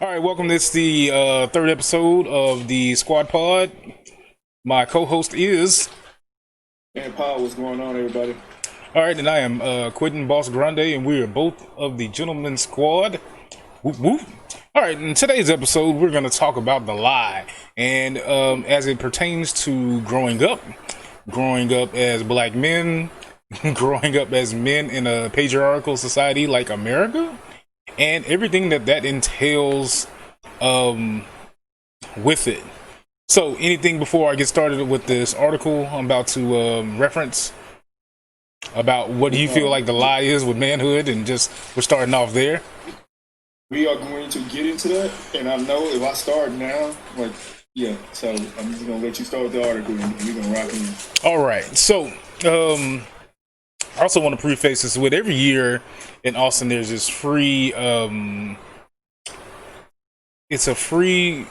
All right, welcome. This is the third episode of the Sqwad Pod. My co-host is. And Paul, what's going on, everybody? All right, and I am Quentin Boss Grande, and we are both of the Gentleman Squad. Whoop, whoop. All right, in today's episode, we're going to talk about the lie, and as it pertains to growing up as black men, growing up as men in a patriarchal society like America, and everything that entails with it. So, anything before I get started with this article I'm about to reference about what do you feel like the lie is with manhood, and just we're starting off there. We are going to get into that, and I know if I start now, so I'm just gonna let you start with the article, and we're gonna rock in. All right, so I also want to preface this with every year in Austin there's this free it's a free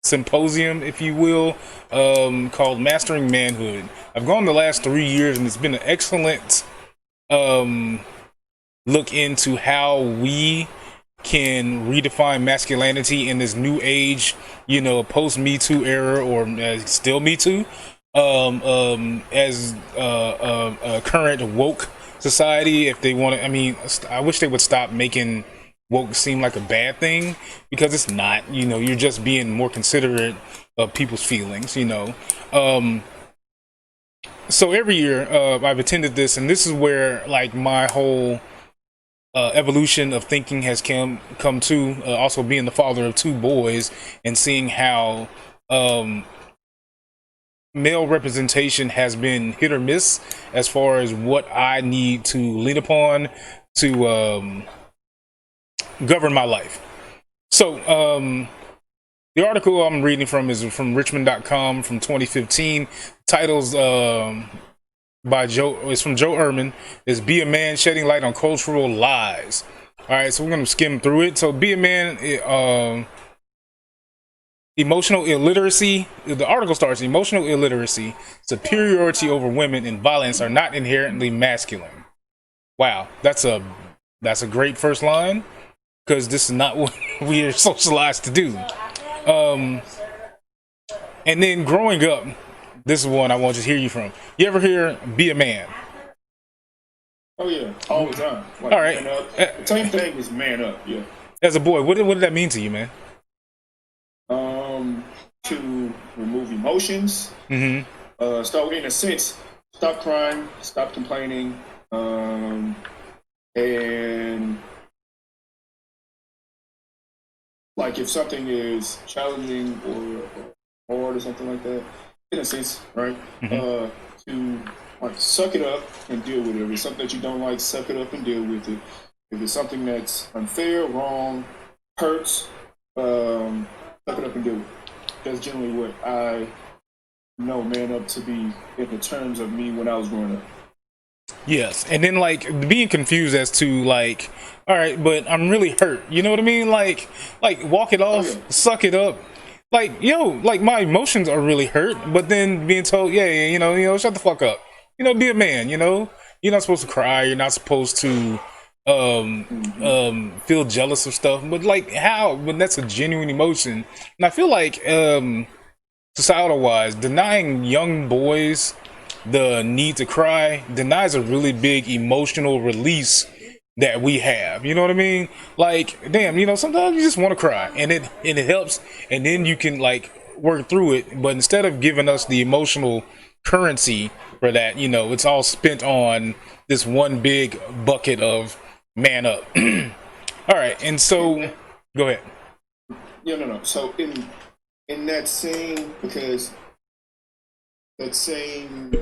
symposium, if you will, called Mastering Manhood. I've gone the last 3 years, and it's been an excellent look into how we can redefine masculinity in this new age, post Me Too era, or still Me Too, as a current woke society. If they want to, I wish they would stop making woke seem like a bad thing, because it's not. You're just being more considerate of people's feelings. So every year I've attended this, and this is where my whole evolution of thinking has come to. Also being the father of two boys and seeing how male representation has been hit or miss as far as what I need to lean upon to govern my life. So the article I'm reading from is from richmond.com from 2015. Titles by Joe, it's from Joe Ehrman, is Be a Man, Shedding Light on Cultural Lies. All right, so we're going to skim through it. So Be a Man, emotional illiteracy. The article starts: emotional illiteracy, superiority over women, and violence are not inherently masculine. Wow, that's a great first line, because this is not what we are socialized to do. And then growing up, this is one I want to hear you from. You ever hear "Be a Man"? Oh yeah, all the time. All right. Man up. The same thing is man up. Yeah. As a boy, what did that mean to you, man? To remove emotions. Mm-hmm. Start, in a sense, stop crying, stop complaining, and if something is challenging or hard or something like that, in a sense, right? Mm-hmm. To suck it up and deal with it. If it's something that you don't like, suck it up and deal with it. If it's something that's unfair, wrong, hurts, suck it up and deal with it. That's generally what I know man up to be in the terms of me when I was growing up. Yes, and then being confused as to all right, but I'm really hurt. You know what I mean? Like walk it off, suck it up. My emotions are really hurt, but then being told, shut the fuck up. Be a man. You're not supposed to cry. You're not supposed to feel jealous of stuff. But how? When that's a genuine emotion, and I feel like societal wise, denying young boys the need to cry denies a really big emotional release that we have. You know what I mean? Damn, sometimes you just want to cry, and it helps, and then you can work through it. But instead of giving us the emotional currency for that, it's all spent on this one big bucket of man up. All right, and so go ahead. No. So in that same, because that same,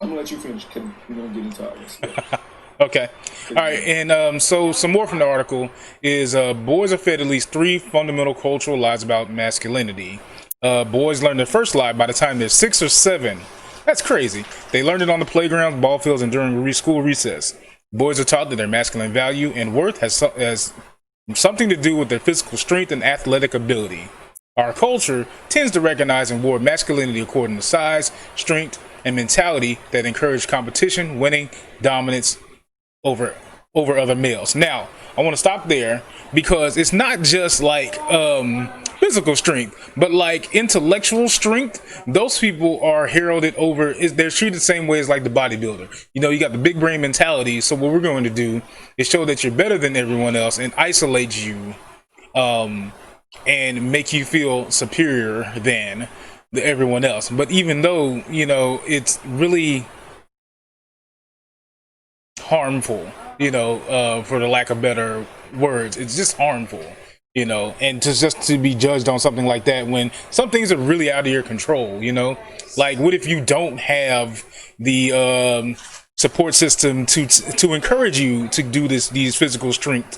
I'm gonna let you finish. We're gonna get into all this. Yeah. Okay. All right. And so some more from the article is boys are fed at least 3 fundamental cultural lies about masculinity. Boys learn their first lie by the time they're 6 or 7. That's crazy. They learned it on the playgrounds, ball fields, and during school recess. Boys are taught that their masculine value and worth has something to do with their physical strength and athletic ability. Our culture tends to recognize and reward masculinity according to size, strength, and mentality that encourage competition, winning, dominance over over other males. Now, I want to stop there because it's not just like physical strength, but like intellectual strength. Those people are heralded over. They're treated the same way as like the bodybuilder. You know, you got the big brain mentality. So what we're going to do is show that you're better than everyone else and isolate you, and make you feel superior than everyone else. But even though, you know, it's really harmful, you know, for the lack of better words, it's just harmful, you know, and just to be judged on something like that when some things are really out of your control, you know, like what if you don't have the support system to encourage you to do these physical strength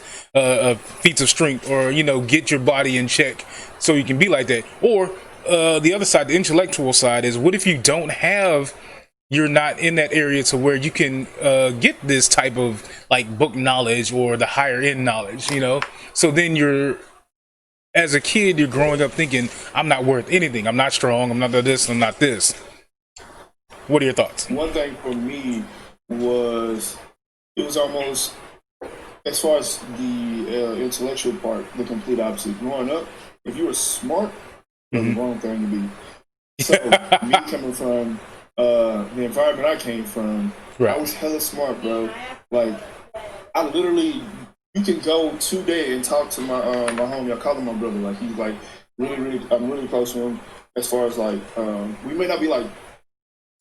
feats of strength, or you know, get your body in check so you can be like that. Or the other side, the intellectual side, is what if you don't have, you're not in that area to where you can get this type of like book knowledge or the higher end knowledge, you know? So then you're, as a kid, you're growing up thinking, I'm not worth anything. I'm not strong. I'm not this. I'm not this. What are your thoughts? One thing for me was, it was almost, as far as the intellectual part, the complete opposite. Growing up, if you were smart, was the wrong thing to be. So me coming from the environment I came from, Right. I was hella smart, bro. Like, I literally, you can go today and talk to my my homie. I call him my brother. Like, he's like really, I'm really close to him. As far as like, we may not be like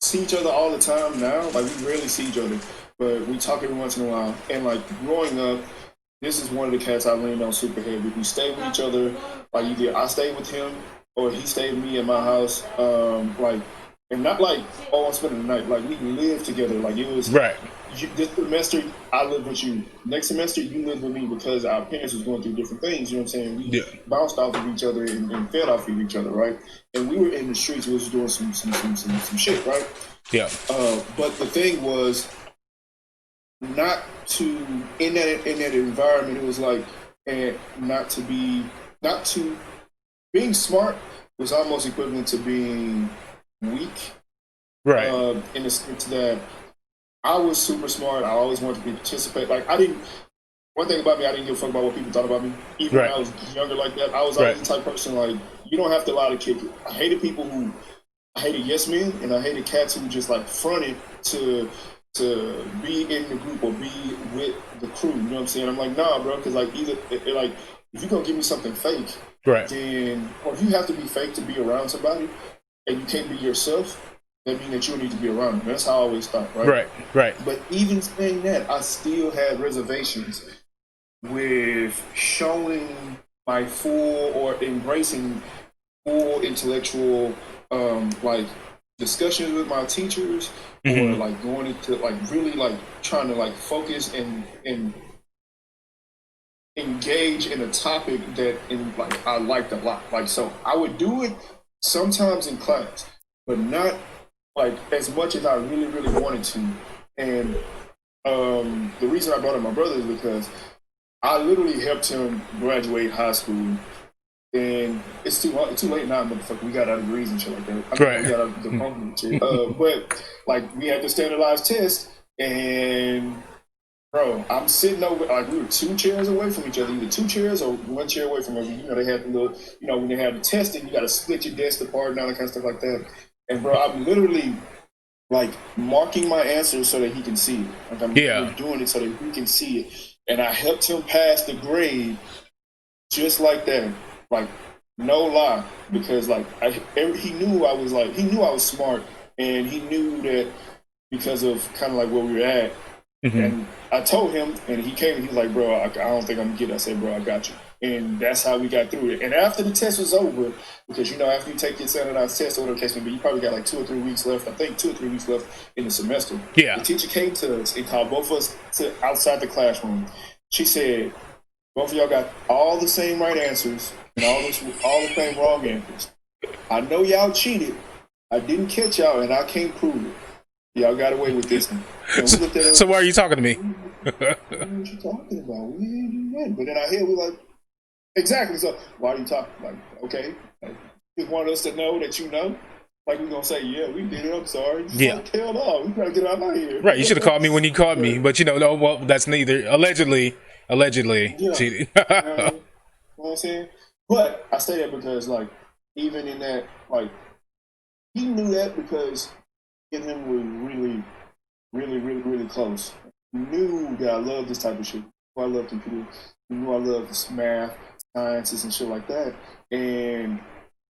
see each other all the time now. Like, we rarely see each other, but we talk every once in a while. And like growing up, this is one of the cats I leaned on super heavy. We stayed with each other. Like, either I stayed with him or he stayed with me at my house. Like. And not like, oh, I'm spending the night. Like, we lived together. Like, it was, Right. This semester, I lived with you. Next semester, you lived with me because our parents was going through different things. You know what I'm saying? We bounced off of each other and fed off of each other, right? And we were in the streets. We was doing some shit, right? Yeah. But the thing was, not to in that environment. It was like, and not to being smart was almost equivalent to being weak, Right. In the sense that I was super smart. I always wanted to participate. Like, I didn't. One thing about me, I didn't give a fuck about what people thought about me. Even when I was younger like that, I was always the type of person, like, you don't have to allow to kick it. I hated people who, I hated yes men, and I hated cats who just like fronted to be in the group or be with the crew. You know what I'm saying? I'm like, nah, bro, because like either like if you're gonna give me something fake, then, or if you have to be fake to be around somebody, and you can't be yourself, that means that you need to be around them. That's how I always thought, right? Right. But even saying that, I still had reservations with showing my full or embracing full intellectual like discussions with my teachers, or like going into like really like trying to like focus and engage in a topic that like I liked a lot. Like, so I would do it sometimes in class, but not like as much as I really, really wanted to. And the reason I brought up my brother is because I literally helped him graduate high school. And it's too late now, motherfucker. We got our degrees and shit like that. We got our diploma and shit. But like, we had the standardized test, and bro, I'm sitting over, like, we were 2 chairs away from each other, either 2 chairs or 1 chair away from each other. You know, they had the little, you know, when they have the testing, you got to split your desk apart and all that kind of stuff like that. And bro, I'm literally like marking my answers so that he can see it. Like, I'm doing it so that he can see it. And I helped him pass the grade just like that. Like, no lie, because like he knew I was smart, and he knew that because of kind of like where we were at. And I told him, and he came and he was like, bro, I don't think I'm gonna get it. I said, bro, I got you. And that's how we got through it. And after the test was over, because, you know, after you take your standardized test or whatever case may be, you probably got like 2 or 3 weeks left. I think 2 or 3 weeks left in the semester. Yeah. The teacher came to us and called both of us to outside the classroom. She said, both of y'all got all the same right answers and all the same wrong answers. I know y'all cheated. I didn't catch y'all, and I can't prove it. Y'all got away with this one. So why are you talking to me? What are you talking about? We ain't do nothing. But then I hear, we're like, exactly. So why are you talking? Like, okay, like, you want us to know that you know? Like we're gonna say, yeah, we did it. I'm sorry. It's Yeah. like, hell no, we gotta get out of here. Right. You should have called me when you called me, but no. Well, that's neither. Allegedly Yeah. cheating. You know what I'm saying? But I say that because, like, even in that, like, he knew that because me and him were really close. He knew that I loved this type of shit. I love computers. He knew I loved math, sciences, and shit like that. And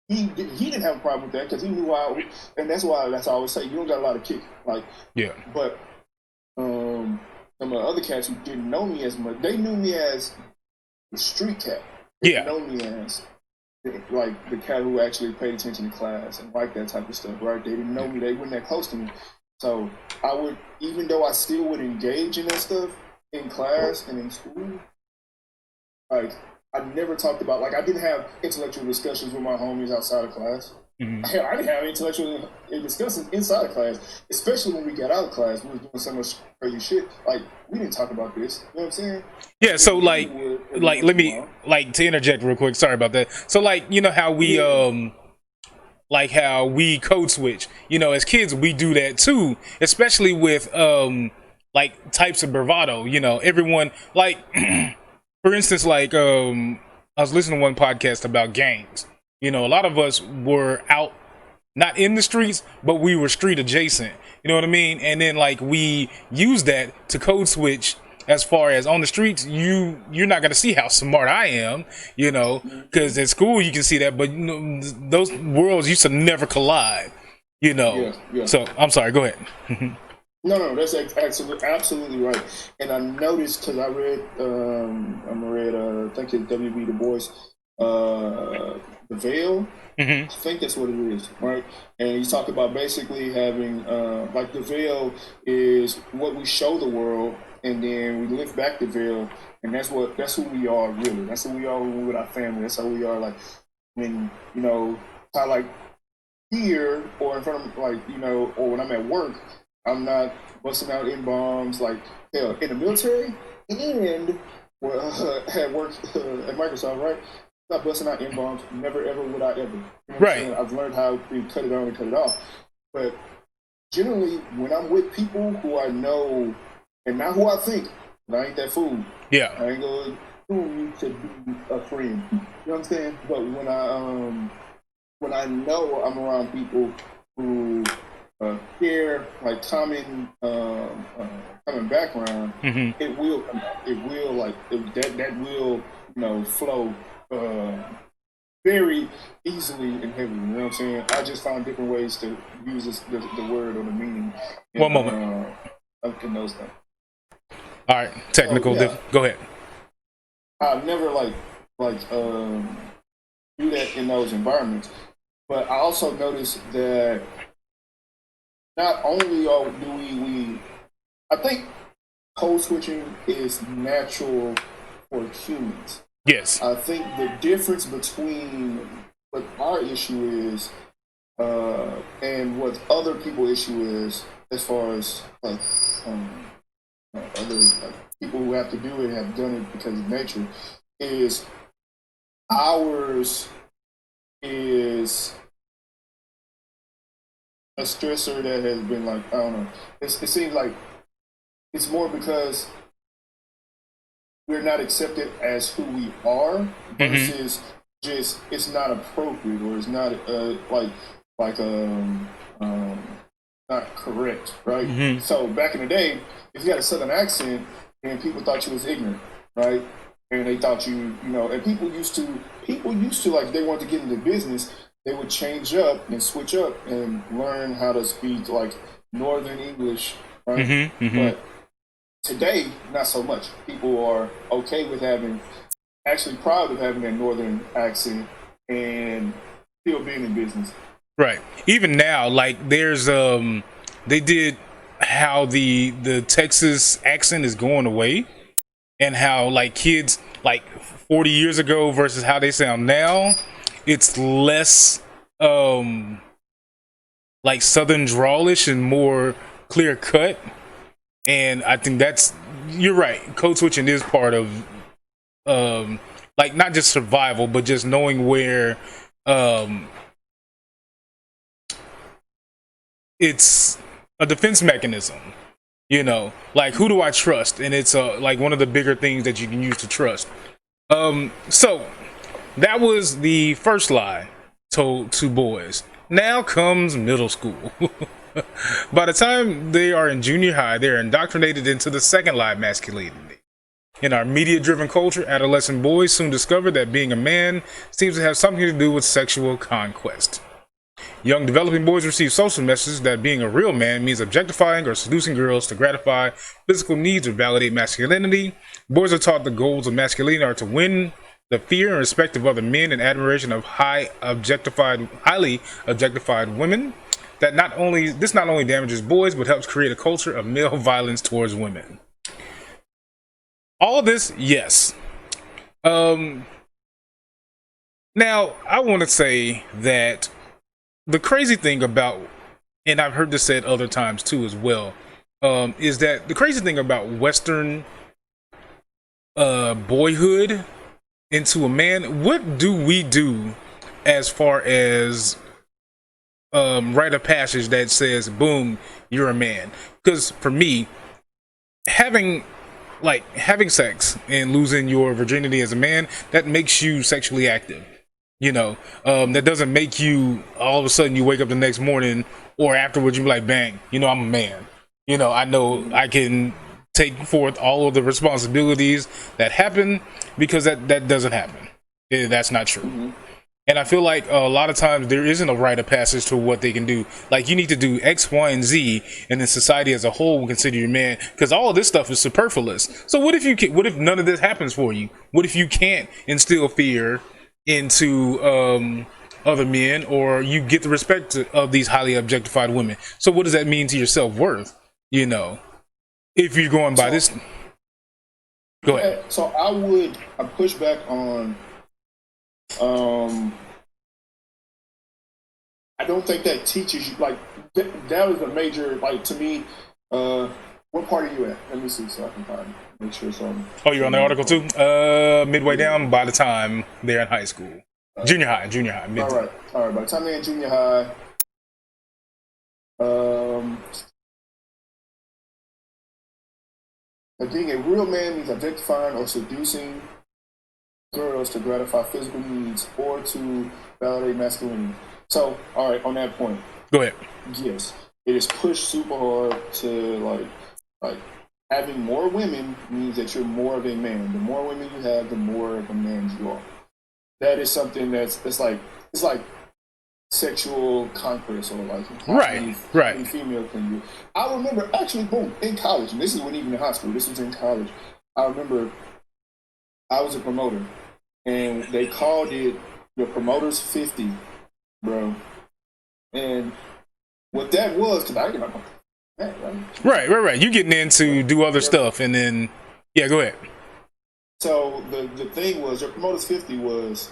he didn't have a problem with that because he knew and that's why I always say you don't got a lot of kick. Like, Yeah. But some of the other cats who didn't know me as much, they knew me as the street cat. They Yeah. know me as like the cat who actually paid attention to class and like that type of stuff, right? They didn't know me. They weren't that close to me. So I would, even though I still would engage in that stuff in class and in school, like I never talked about, like I didn't have intellectual discussions with my homies outside of class. Mm-hmm. Hell, I didn't have intellectual discussions inside of class, especially when we got out of class. We were doing so much crazy shit. Like we didn't talk about this. You know what I'm saying? Yeah. So let me to interject real quick. Sorry about that. So how we like how we code switch. As kids we do that too, especially with like types of bravado. Everyone like for instance I was listening to one podcast about gangs. A lot of us were out, not in the streets, but we were street adjacent. You know what I mean? And then like we use that to code switch as far as on the streets. You're not gonna see how smart I am, because at school you can see that, but those worlds used to never collide. Yeah. So I'm sorry. Go ahead. No, that's absolutely right. And I noticed because I read, I think it's W.B. Du Bois, The Veil. Mm-hmm. I think that's what it is, right? And he's talking about basically having, like the veil is what we show the world, and then we lift back the veil, and that's who we are really. That's who we are when we're with our family. That's how we are, like when how like here or in front of or when I'm at work, I'm not busting out in bombs like hell in the military and at work at Microsoft, right? Not busting out in-bombs. Never, ever would I ever. You know right. I've learned how to cut it on and cut it off. But generally, when I'm with people who I know, and not who I think, but I ain't that fool. Yeah. I ain't going to fool you to be a friend. You know what I'm saying? But when I know I'm around people who share like common background, mm-hmm. it will come out. It will that will flow very easily and heavily. You know what I'm saying? I just found different ways to use the word or the meaning. One moment. In those things. All right, technical. So, yeah, go ahead. I've never do that in those environments, but I also noticed that not only do we I think code switching is natural for humans. Yes. I think the difference between what our issue is and what other people's issue is, as far as other people who have to do it have done it because of nature, is ours is a stressor that has been like, I don't know. It seems like it's more because we're not accepted as who we are versus just it's not appropriate or it's not not correct, right? Mm-hmm. So back in the day, if you had a southern accent, and people thought you was ignorant, right? And they thought and people used to like, they wanted to get into business, they would change up and switch up and learn how to speak like Northern English, right? Mm-hmm, mm-hmm. But today, not so much. People are okay with actually proud of having that Northern accent and still being in business. Right. Even now, like there's they did how the Texas accent is going away, and how like kids like 40 years ago versus how they sound now, it's less like Southern drawlish and more clear cut. And I think you're right. Code switching is part of like not just survival, but just knowing where it's a defense mechanism. You know, like who do I trust? And it's like one of the bigger things that you can use to trust. So that was the first lie told to boys. Now comes middle school. By the time they are in junior high, they're indoctrinated into the second lie of masculinity. In our media-driven culture, adolescent boys soon discover that being a man seems to have something to do with sexual conquest. Young developing boys receive social messages that being a real man means objectifying or seducing girls to gratify physical needs or validate masculinity. Boys are taught the goals of masculinity are to win the fear and respect of other men and admiration of highly objectified women. This not only damages boys but helps create a culture of male violence towards women. All of this, yes. Now I want to say that the crazy thing about, and I've heard this said other times too as well, is that the crazy thing about Western boyhood into a man, what do we do as far as rite of passage that says, boom, you're a man? Because for me, having sex and losing your virginity as a man, that makes you sexually active. You know, that doesn't make you all of a sudden you wake up the next morning or afterwards you be like, bang, you know, I'm a man. You know I can take forth all of the responsibilities that happen, because that doesn't happen. That's not true. Mm-hmm. And I feel like a lot of times there isn't a rite of passage to what they can do. Like, you need to do X, Y, and Z, and then society as a whole will consider you a man, because all of this stuff is superfluous. So what if none of this happens for you? What if you can't instill fear into other men, or you get the respect of these highly objectified women? So what does that mean to your self-worth? You know, if you're going by this. Go ahead. So I push back on I don't think that teaches you, like, that was a major, like, to me. What part are you at? Let me see so I can make sure it's on. Oh, you're on the article too? Midway down by the time they're in high school. Junior high. All right. By the time they're in junior high, being a real man means objectifying or seducing girls to gratify physical needs or to validate masculinity. So, all right, on that point. Go ahead. Yes, it is pushed super hard to like having more women means that you're more of a man. The more women you have, the more of a man you are. That is something it's like sexual conquest, or like right. Female can do. I remember actually, boom, in college, and this wasn't even in high school. This was in college. I remember I was a promoter, and they called it the Promoter's 50, bro. And what that was, because I get my right. You getting in to do other stuff, and then go ahead. So the thing was, your Promoter's 50 was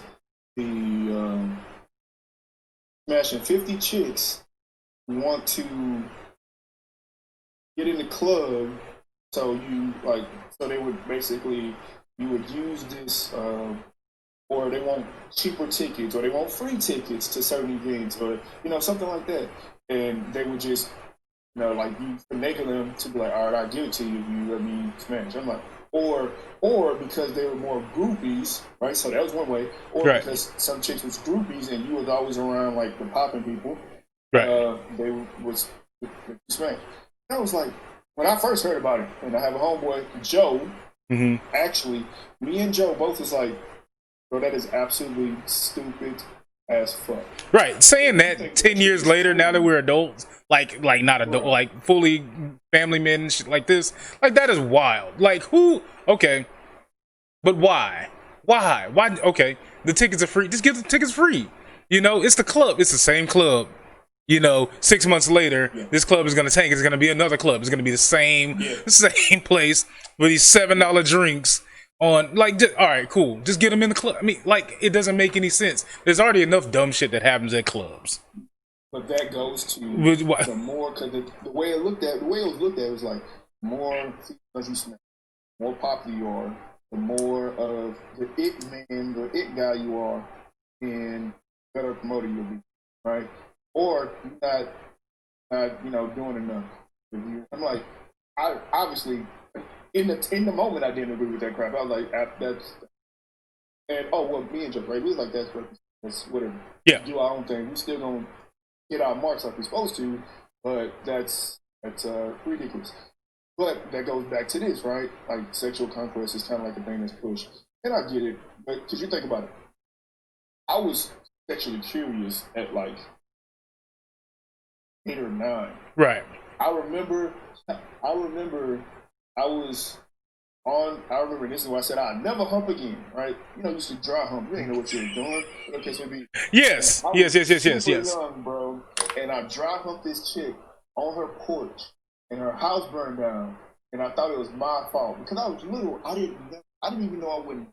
the smashing 50 chicks who want to get in the club. So they would basically, you would use this, or they want cheaper tickets, or they want free tickets to certain events, or something like that, and they would just like you finagle them to be like, all right, I'll give it to you if you let me smash. I'm like, or because they were more groupies, right? So that was one way. Or right. Because some chicks was groupies and you was always around like the popping people, right? They was smash. That was like when I first heard about it, and I have a homeboy, Joe. Mm-hmm. Actually, me and Joe both was like, bro, that is absolutely stupid as fuck. Right. Saying that 10 years later, now that we're adults, like not adult, right, like fully family men and shit like this, like that is wild. Like who? Okay, but why? Okay, the tickets are free. Just give the tickets free. It's the club. It's the same club. 6 months later, this club is gonna tank. It's gonna be another club. It's gonna be the same place with these $7 drinks. On all right, cool. Just get them in the club. I mean, like, it doesn't make any sense. There's already enough dumb shit that happens at clubs. But that goes to the more, because the way it was looked at was like, more because you smash, more popular you are, the more of the it man, the it guy you are, and better promoter you'll be, right? Or you're not not, doing enough for you. I'm like, I obviously in the moment I didn't agree with that crap. I was like, that's and well, me and Jeff, right? We was like, that's whatever. Yeah. Do our own thing. We still gonna hit our marks like we're supposed to, but that's ridiculous. But that goes back to this, right? Like sexual conquest is kind of like a thing that's pushed, and I get it. But because you think about it, I was sexually curious at like 8 or 9. Right. I remember I was I remember this is why I said I'd never hump again, right? You used to dry hump. You ain't know what you were doing. Okay, so Yes. Yes. young, bro. And I dry humped this chick on her porch and her house burned down. And I thought it was my fault. Because I was little, I didn't even know I wouldn't,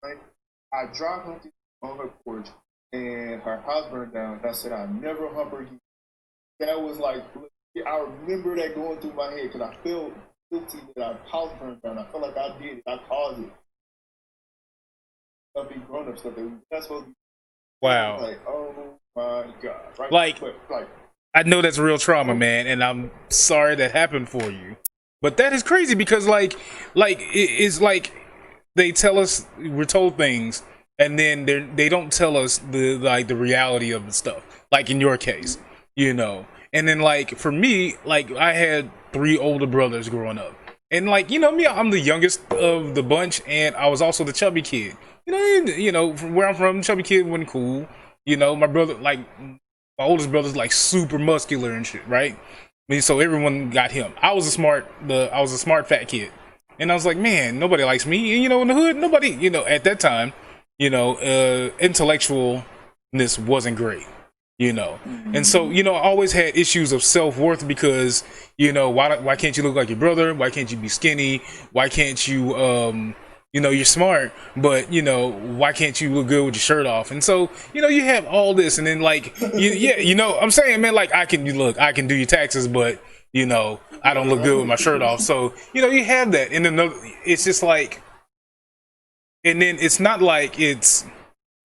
right? I dry humped it on her porch and her house burned down. And I said I'd never hump her again. That was like, I remember that going through my head because I felt guilty that our house burned down. I felt like I did it. I caused it. Stuff be grown up stuff that we not supposed to be. Wow. Like, oh my God. Right? Like, like, I know that's real trauma, man, and I'm sorry that happened for you. But that is crazy because it's like they tell us, we're told things, and then they don't tell us the reality of the stuff. Like in your case, And then like for me, like I had 3 older brothers growing up. And like, me, I'm the youngest of the bunch and I was also the chubby kid. From where I'm from, chubby kid wasn't cool. My brother, like my oldest brother's like super muscular and shit, right? I mean, so everyone got him. I was a smart fat kid. And I was like, man, nobody likes me. And in the hood, nobody, at that time, intellectualness wasn't great. And so I always had issues of self-worth because why can't you look like your brother, why can't you be skinny, why can't you you're smart, but why can't you look good with your shirt off? And so you have all this, and then like I'm saying, man, like I can do your taxes, but I don't look good with my shirt off. So you have that, and then it's just like, and then it's not like it's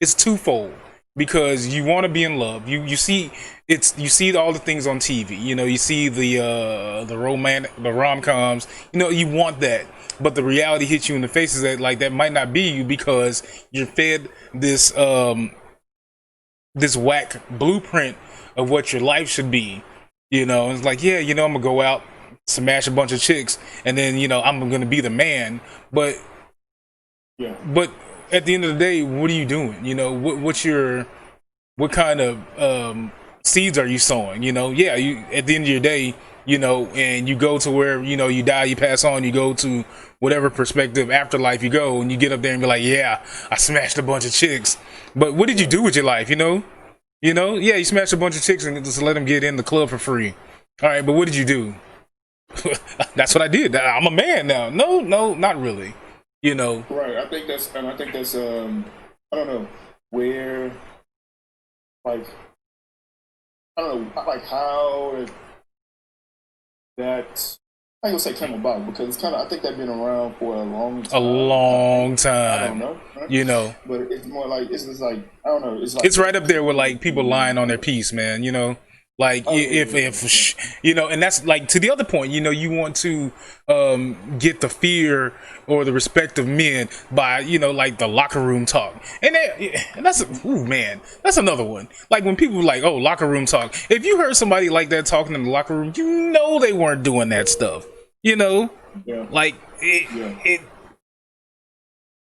twofold. Because you want to be in love, you see all the things on TV. You see the rom-coms. You want that, but the reality hits you in the face is that like that might not be you because you're fed this this whack blueprint of what your life should be. It's like I'm gonna go out, smash a bunch of chicks, and then I'm gonna be the man. But at the end of the day, what are you doing? What kind of seeds are you sowing? You at the end of your day, and you go to where you die, you pass on, you go to whatever perspective afterlife you go, and you get up there and be like, yeah, I smashed a bunch of chicks. But what did you do with your life? You smashed a bunch of chicks and just let them get in the club for free. All right, but what did you do? That's what I did. I'm a man now. No, not really. Right. I think that's I don't know where, like, I don't know, like how that, I ain't gonna say came about because it's kind of, I think they've been around for a long time. I don't know. Right? But it's more like, it's just like, I don't know. It's like, it's right up there with like people lying on their piece, man. Like and that's like to the other point, you want to get the fear or the respect of men by, like the locker room talk. And that's that's another one. Like when people like, oh, locker room talk. If you heard somebody like that talking in the locker room, they weren't doing that stuff. Like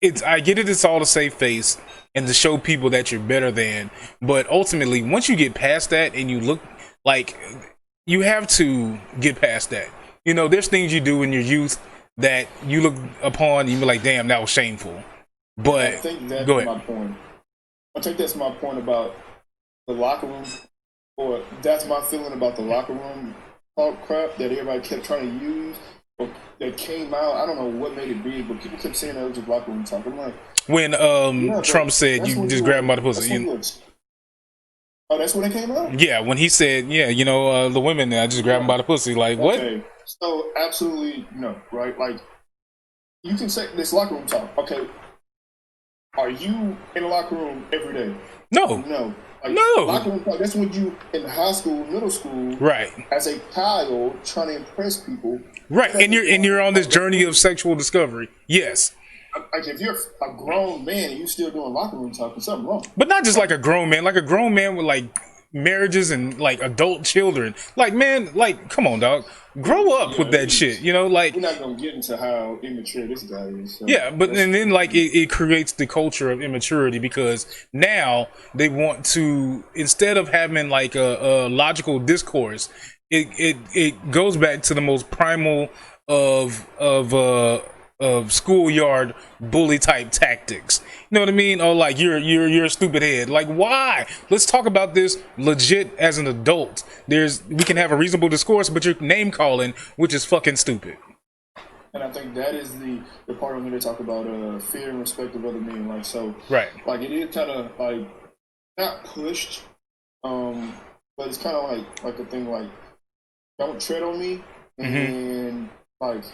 it's I get it, it's all to save face and to show people that you're better than, but ultimately once you get past that and you look like, you have to get past that. There's things you do in your youth that you look upon and you be like, damn, that was shameful. But I think that's go ahead. My point. I think that's my point about the locker room, or that's my feeling about the locker room talk crap that everybody kept trying to use, or that came out. I don't know what made it big, but people kept saying that it was just locker room talk. I'm like, when Trump said you just grab him by the pussy. Oh, that's when it came out? Yeah, when he said, the women, I just grab them by the pussy. Like, what? Okay, so absolutely no, right? Like, you can say this locker room talk. Okay, are you in the locker room every day? No. No. Like, No. locker room talk, that's when you in high school, middle school, Right. as a child trying to impress people. Right. And you're on this journey of sexual discovery. Yes. Like if you're a grown man and you still doing locker room talk, there's something wrong. But not just like a grown man, like a grown man with like marriages and like adult children. Like, man, like, come on, dog. Grow up with that shit, you know, like. We're not gonna get into how immature this guy is. So Yeah, but and then like it creates the culture of immaturity because now they want to, instead of having like a logical discourse, it goes back to the most primal of schoolyard bully type tactics. You know what I mean? Oh, like you're a stupid head. Like, why? Let's talk about this legit as an adult. We can have a reasonable discourse, but you're name calling, which is fucking stupid. And I think that is the part I'm going to talk about fear and respect of other men. Like, so, right? Like, it is kind of like not pushed, but it's kind of like a thing like, don't tread on me, and like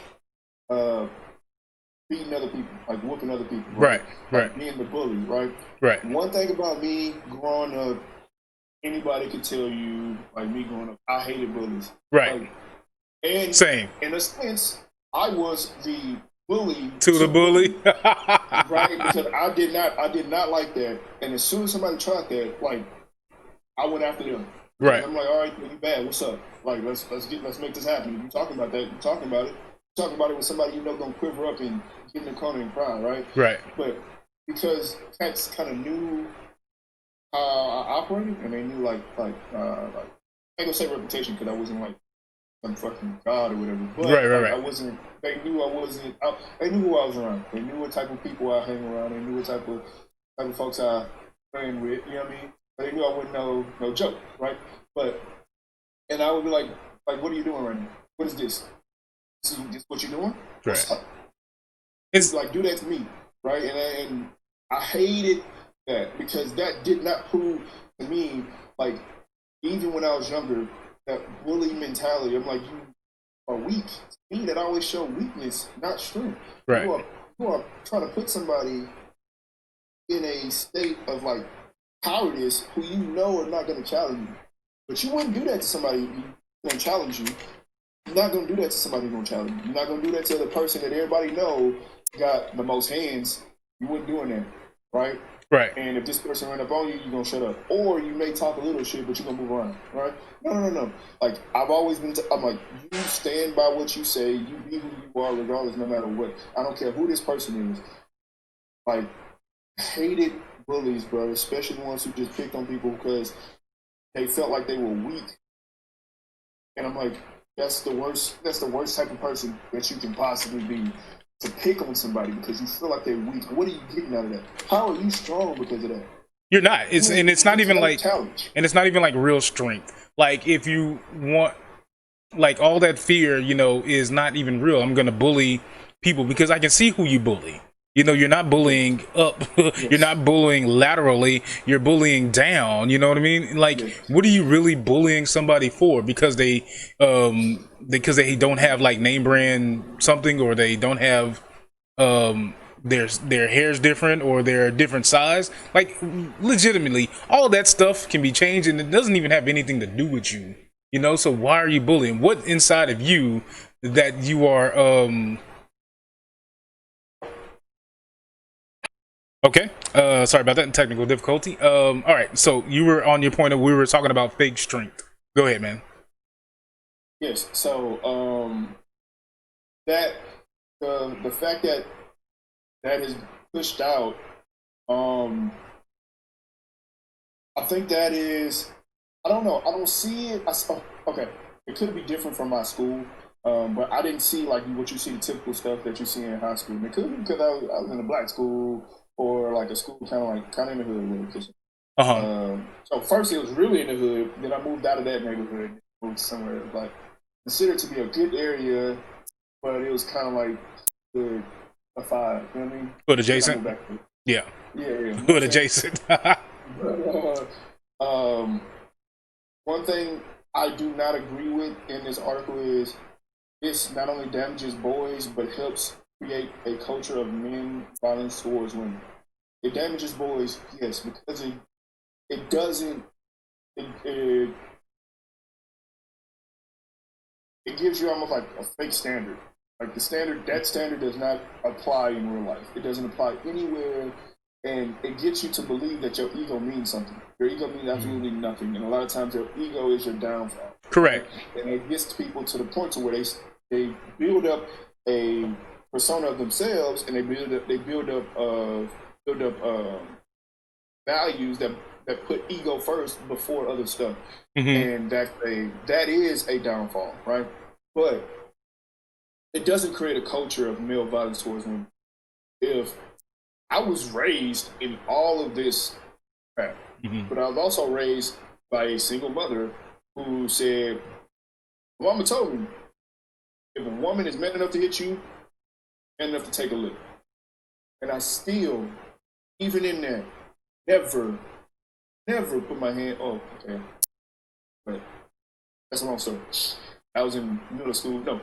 beating other people, like whooping other people, right? Like being the bully, right? Right. One thing about me growing up, anybody could tell you, like me growing up, I hated bullies, right? Like, and same in a sense, I was the bully to the bully, right? Because I did not like that, and as soon as somebody tried that, like I went after them. Right. I'm like, all right, you bad. What's up? Like, let's make this happen. If you're talking about that, you're talking about it. You're talking about it with somebody you know gonna quiver up and get in the corner and cry, right? Right. But because cats kind of knew how I operated, and they knew like I ain't gonna say reputation because I wasn't like some fucking god or whatever. But right. I wasn't. They knew I wasn't. They knew who I was around. They knew what type of people I hang around. They knew what type of folks I ran with. You know what I mean? They knew I wasn't no joke, right? And I would be like, what are you doing right now? What is this? This what you doing? Right. It's like, do that to me, right? And I hated that because that did not prove to me, like, even when I was younger, that bully mentality. I'm like, you are weak. To me, that always show weakness, not strength. Right. You are trying to put somebody in a state of like cowardice who you know are not going to challenge you. But you wouldn't do that to somebody who's going to challenge you. You're not going to do that to somebody who's going to challenge you. You're not going to do that to the person that everybody know got the most hands. You wouldn't doing that, right? Right. And if this person ran up on you, you're going to shut up. Or you may talk a little shit, but you're going to move around, right? No. Like, I've always been, I'm like, you stand by what you say. You be who you are regardless, no matter what. I don't care who this person is. Like, hated bullies, bro, especially the ones who just picked on people because they felt like they were weak. And I'm like, that's the worst type of person that you can possibly be, to pick on somebody because you feel like they're weak. What are you getting out of that? How are you strong because of that? You're not. It's not even like challenge. And it's not even like real strength. Like, if you want, like, all that fear, you know, is not even real. I'm gonna bully people because I can see who you bully. You know, you're not bullying up. You're not bullying laterally. You're bullying down. You know what I mean? Like, what are you really bullying somebody for? Because they don't have like name brand something, or they don't have their hair's different, or they're a different size. Like, legitimately, all that stuff can be changed, and it doesn't even have anything to do with you. You know, so why are you bullying? What inside of you that you are Okay. Sorry about that technical difficulty. All right. So you were on your point of, we were talking about fake strength. Go ahead, man. Yes. So that the fact that is pushed out, I think that is, I don't know. I don't see it. Okay. It could be different from my school. But I didn't see like what you see, the typical stuff that you see in high school. And it could be because I was in a black school, or like a school kind of in the hood. So first it was really in the hood. Then I moved out of that neighborhood, moved somewhere like considered to be a good area, but it was kind of like a 5. You know what I mean? Hood adjacent. Yeah. Hood adjacent. One thing I do not agree with in this article is this not only damages boys but helps create a culture of men violence towards women. It damages boys, yes, because it doesn't it it gives you almost like a fake standard. Like that standard does not apply in real life. It doesn't apply anywhere, and it gets you to believe that your ego means something. Your ego means absolutely nothing, and a lot of times your ego is your downfall. Correct. And it gets people to the point to where they build up a persona of themselves, and they build up values that put ego first before other stuff, and that is a downfall, right? But it doesn't create a culture of male violence towards women. If I was raised in all of this crap, but I was also raised by a single mother who said, "Mama told me, if a woman is man enough to hit you, man enough to take a lick," and I still, even in that, never put my hand. Oh, okay, but that's a long story. I was in middle school. No.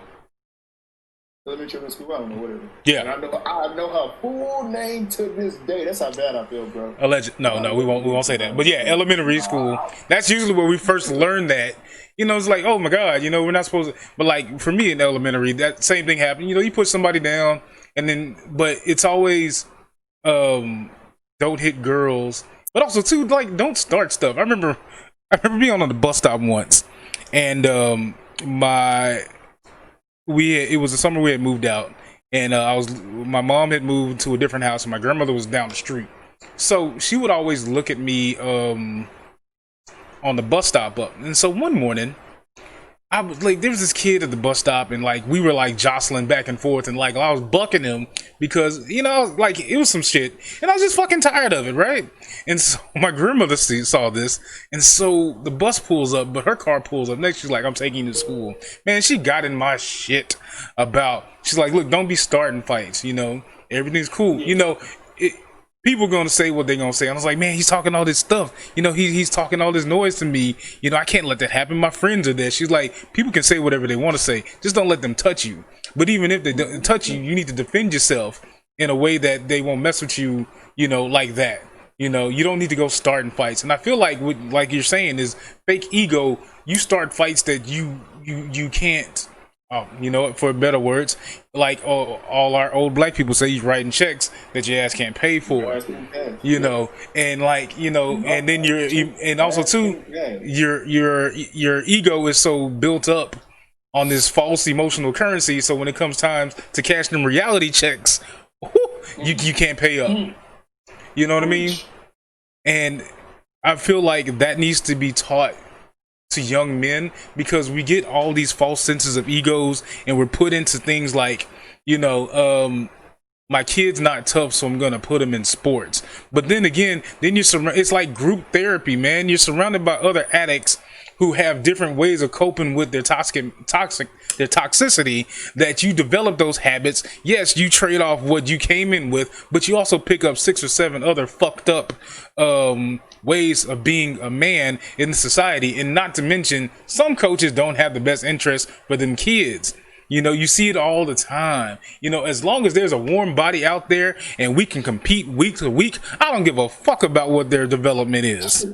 Elementary school, I don't know, whatever. Yeah. And I know her full name to this day. That's how bad I feel, bro. Alleged. No, we won't say that. But yeah, elementary school. That's usually where we first learn that. You know, it's like, oh my God, you know, we're not supposed to. But like for me in elementary, that same thing happened. You know, you put somebody down, and then, but it's always, don't hit girls, but also too, like, don't start stuff. I remember being on the bus stop once, and it was the summer we had moved out, and my mom had moved to a different house, and my grandmother was down the street. So she would always look at me on the bus stop up. And so one morning, I was like, there was this kid at the bus stop, and like we were like jostling back and forth, and like I was bucking him because, you know, like it was some shit, and I was just fucking tired of it, right? And so my grandmother saw this, and so the bus pulls up, but her car pulls up next. She's like, "I'm taking you to school." Man, she got in my shit about. She's like, "Look, don't be starting fights. You know, everything's cool. You know, people gonna say what they're gonna say." I was like, "Man, he's talking all this stuff. You know, he's talking all this noise to me. You know, I can't let that happen. My friends are there." She's like, "People can say whatever they want to say. Just don't let them touch you. But even if they don't touch you, you need to defend yourself in a way that they won't mess with you. You know, like that. You know, you don't need to go starting fights." And I feel like what, like you're saying, is fake ego. You start fights that you can't. You know, for better words, like all our old black people say, you're writing checks that your ass can't pay for. You know, and like, you know, and then and also too, your ego is so built up on this false emotional currency. So when it comes time to cash them reality checks, you can't pay up. You know what I mean? And I feel like that needs to be taught to young men, because we get all these false senses of egos, and we're put into things like, you know, my kid's not tough, so I'm gonna put him in sports. But then again, it's like group therapy, man. You're surrounded by other addicts who have different ways of coping with their toxicity, that you develop those habits. Yes, you trade off what you came in with, but you also pick up 6 or 7 other fucked up ways of being a man in society. And not to mention, some coaches don't have the best interest for them kids. You know, you see it all the time. You know, as long as there's a warm body out there and we can compete week to week, I don't give a fuck about what their development is.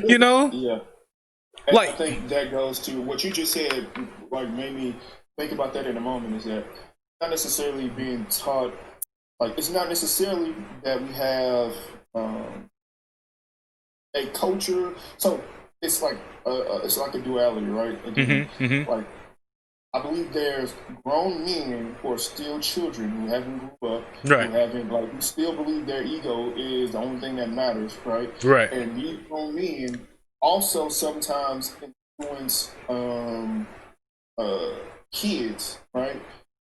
You know? Yeah. And like, I think that goes to what you just said, like, made me think about that in a moment, is that not necessarily being taught, like, it's not necessarily that we have a culture. So it's like a duality, right? Like, I believe there's grown men who are still children, who haven't grew up, right? Who still believe their ego is the only thing that matters, right? Right. And these grown men also sometimes influence kids, right?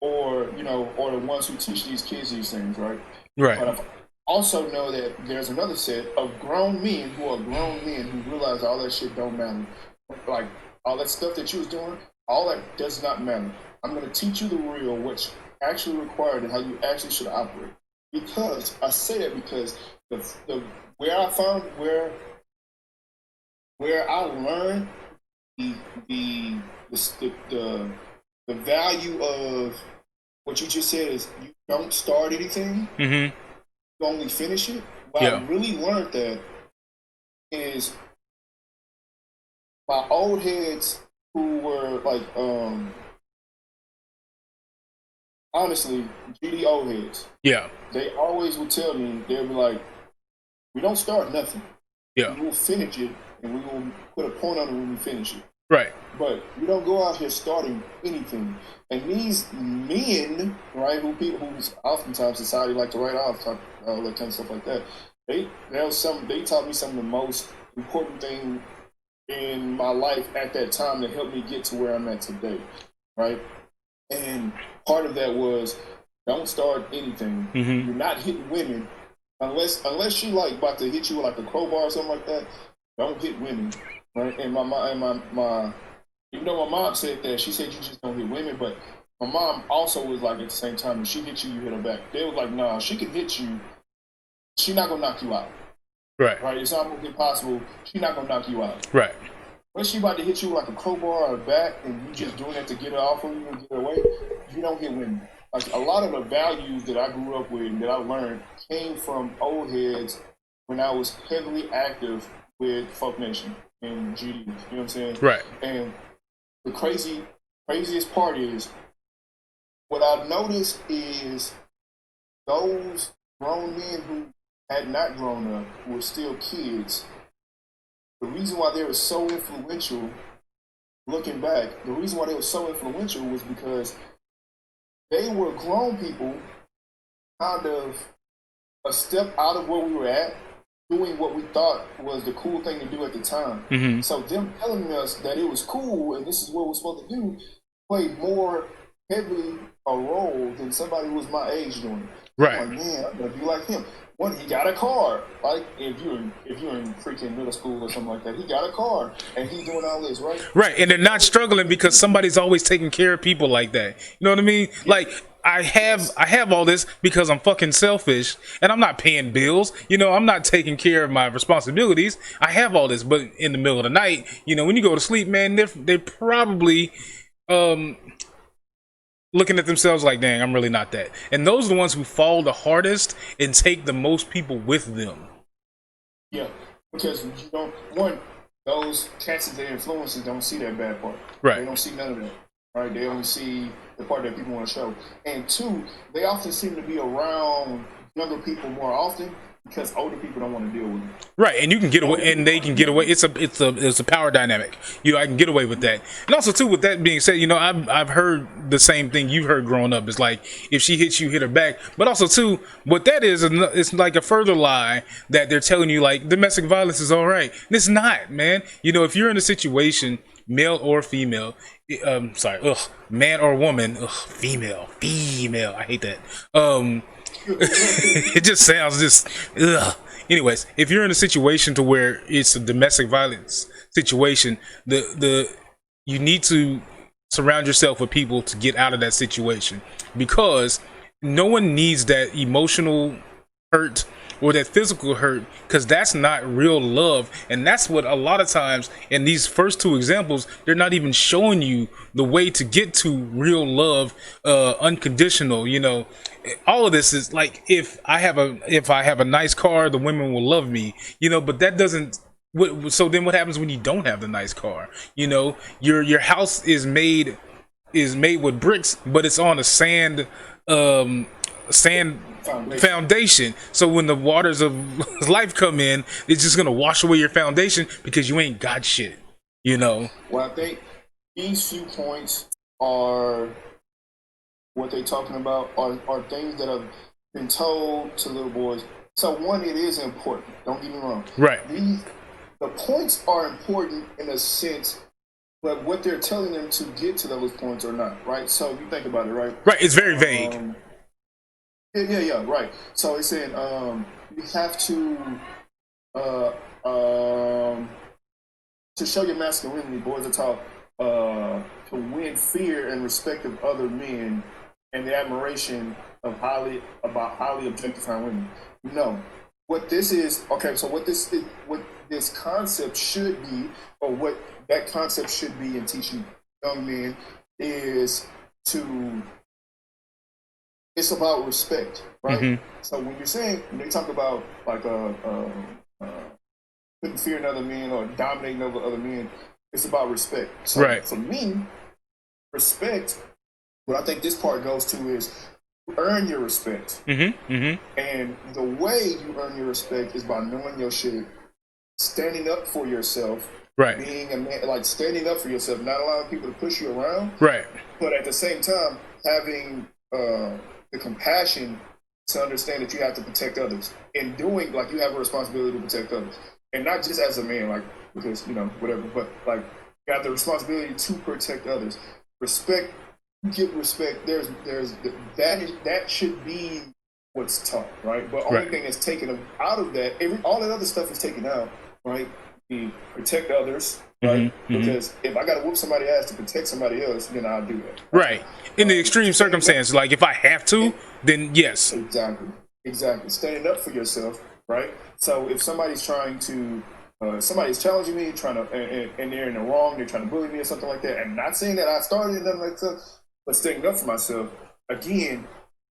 Or, you know, or the ones who teach these kids these things, right? Right. But I also know that there's another set of grown men who realize all that shit don't matter. Like, all that stuff that you was doing, all that does not matter. I'm going to teach you the real, what's actually required, and how you actually should operate. Because I say that because where I learned the value of what you just said is, you don't start anything, you only finish it, But Yeah. I really learned that is my old heads who were like, honestly, GD old heads. Yeah. They always would tell me, they'd be like, we don't start nothing. Yeah. We will finish it, and we will put a point on it when we finish it. Right. But we don't go out here starting anything. And these men, right, who oftentimes society like to write off, all that kind of stuff like that. They taught me some of the most important thing in my life at that time that helped me get to where I'm at today, right? And part of that was don't start anything. Mm-hmm. You're not hitting women unless she like about to hit you with like a crowbar or something like that. Don't hit women, right? And my even though my mom said that, she said you just don't hit women, but my mom also was like at the same time, if she hit you, you hit her back. They was like, nah, she can hit you, she not gonna knock you out. Right. Right? It's almost impossible. She not gonna knock you out. Right. When she about to hit you with like a crowbar or a bat, and you just doing that to get her off of you and get her away, you don't hit women. Like a lot of the values that I grew up with and that I learned came from old heads when I was heavily active with Folk Nation and GD. You know what I'm saying? Right. And the craziest part is what I've noticed is those grown men who had not grown up, who were still kids. The reason why they were so influential, looking back, the reason why they were so influential was because they were grown people, kind of a step out of where we were at, doing what we thought was the cool thing to do at the time. Mm-hmm. So them telling us that it was cool and this is what we're supposed to do played more heavily a role than somebody who was my age doing it. Right. Like, man, I'm gonna be like him. One, he got a car. Like if you're in freaking middle school or something like that, he got a car and he's doing all this, right? Right. And they're not struggling because somebody's always taking care of people like that. You know what I mean? Yeah. Like I have all this because I'm fucking selfish and I'm not paying bills. You know, I'm not taking care of my responsibilities. I have all this, but in the middle of the night, you know, when you go to sleep, man, they're probably looking at themselves like, dang, I'm really not that. And those are the ones who fall the hardest and take the most people with them. Yeah, because you don't, one, those cats that they're influencing don't see that bad part. Right. They don't see none of that. Right? They only see the part that people want to show. And two, they often seem to be around younger people more often because older people don't want to deal with it. Right, and you can get away, and they can get away. It's a power dynamic. You know, I can get away with that. And also, too, with that being said, you know, I've heard the same thing you've heard growing up. It's like if she hits you, hit her back. But also, too, what that is, it's like a further lie that they're telling you, like domestic violence is all right. And it's not, man. You know, if you're in a situation, male or female, man or woman, female. I hate that. It just sounds just ugh. Anyways, if you're in a situation to where it's a domestic violence situation, the you need to surround yourself with people to get out of that situation, because no one needs that emotional hurt or that physical hurt, because that's not real love. And that's what a lot of times in these first two examples, they're not even showing you the way to get to real love, unconditional. You know, all of this is like, if I have a nice car, the women will love me, you know, but that doesn't. So then what happens when you don't have the nice car? You know, your house is made with bricks, but it's on a sand foundation. So when the waters of life come in, it's just gonna wash away your foundation because you ain't got shit, you know. Well, I think these few points are what they're talking about are things that have been told to little boys. So one, it is important, don't get me wrong, Right. The points are important in a sense, but what they're telling them to get to those points or not, right? So you think about it, right? Right, it's very vague. Yeah, right. So it's saying you have to show your masculinity, boys are taught to win fear and respect of other men and the admiration of highly objectifying women. No. What this is, okay, so what this concept should be, or what that concept should be in teaching young men, is to it's about respect, right? Mm-hmm. So when they talk about like putting fear in other men or dominating over other men, it's about respect. So Right. for me, respect, what I think this part goes to is earn your respect. Mm-hmm. Mm-hmm. And the way you earn your respect is by knowing your shit, standing up for yourself, Right. being a man, like standing up for yourself, not allowing people to push you around, Right. but at the same time having the compassion to understand that you have to protect others, and doing like you have a responsibility to protect others, and not just as a man, like because whatever, but like you have the responsibility to protect others. Respect, get respect. That should be what's taught, right? But only thing that's taken out of that, all that other stuff is taken out, right? The protect others, right? Mm-hmm. Because if I got to whoop somebody's ass to protect somebody else, then I'll do that. Right. In the extreme circumstance, like if I have to, then yes. Exactly. Standing up for yourself, right? So if somebody's trying to, somebody's challenging me, trying to, and they're in the wrong, they're trying to bully me or something like that, and not saying that I started and nothing like that, but standing up for myself, again,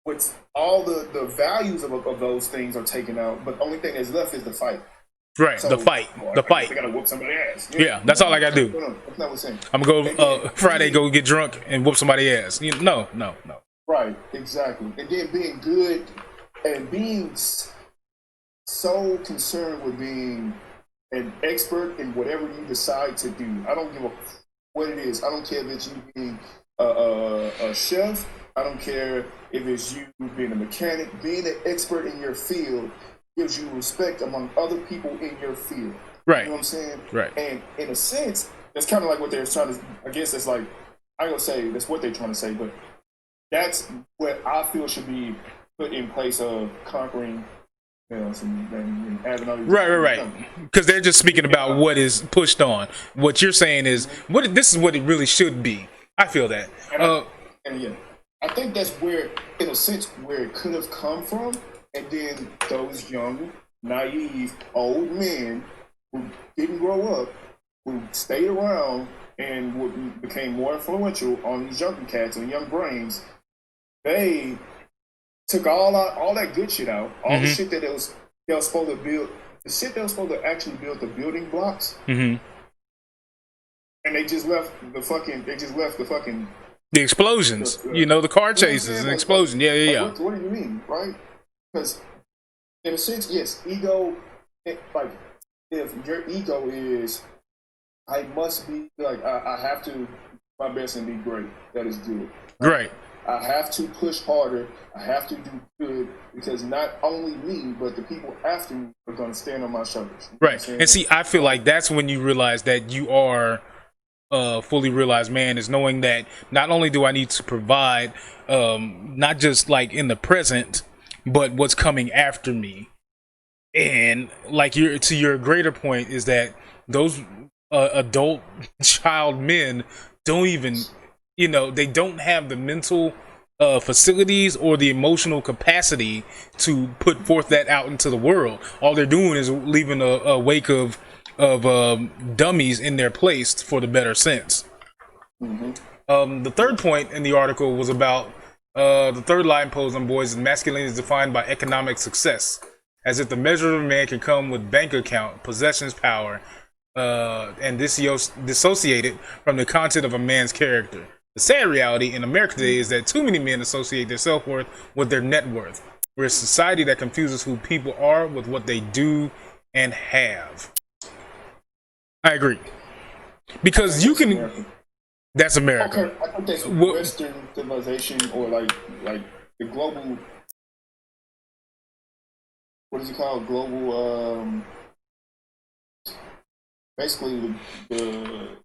what's all the values of those things are taken out, but the only thing that's left is the fight. Right, So, the fight. I gotta whoop somebody's ass. Yeah, that's all I gotta do. No, that's not what's saying. I'm gonna go Friday, go get drunk and whoop somebody's ass. No. Right, exactly. And then being good and being so concerned with being an expert in whatever you decide to do. I don't give a what it is. I don't care if it's you being a chef. I don't care if it's you being a mechanic. Being an expert in your field gives you respect among other people in your field. Right. You know what I'm saying? Right. And in a sense, that's kind of like what they're trying to, I guess that's like, I ain't gonna say that's what they're trying to say, but that's what I feel should be put in place of conquering, and having all these. Right. Because they're just speaking about what is pushed on. What you're saying is, this is what it really should be. I feel that. I think that's where, in a sense, where it could have come from. And then those young, naive, old men who didn't grow up, who stayed around and became more influential on these younger cats and young brains, they took all that good shit out, all the shit that they were supposed to build, the shit they were supposed to actually build the building blocks, and they just left the fucking, the explosions, the car chases and explosion. Yeah. What do you mean, right? Because, in a sense, yes, ego, like, if your ego is, I must be, like, I have to do my best and be great, that is good. Right. I have to push harder, I have to do good, because not only me, but the people after me are going to stand on my shoulders. Right. And see, I feel like that's when you realize that you are a fully realized man, is knowing that not only do I need to provide, not just, like, in the present, but what's coming after me. And like to your greater point is that those adult child men don't even, they don't have the mental facilities or the emotional capacity to put forth that out into the world. All they're doing is leaving a wake of dummies in their place for the better sense. The third point in the article was about the third line imposed on boys is masculinity is defined by economic success, as if the measure of a man can come with bank account, possessions, power, and dissociated from the content of a man's character. The sad reality in America today is that too many men associate their self-worth with their net worth. We're a society that confuses who people are with what they do and have. I agree. Because you can... America. That's America. Okay, I think that's Western civilization, or like the global. What is it called? Global. Basically, the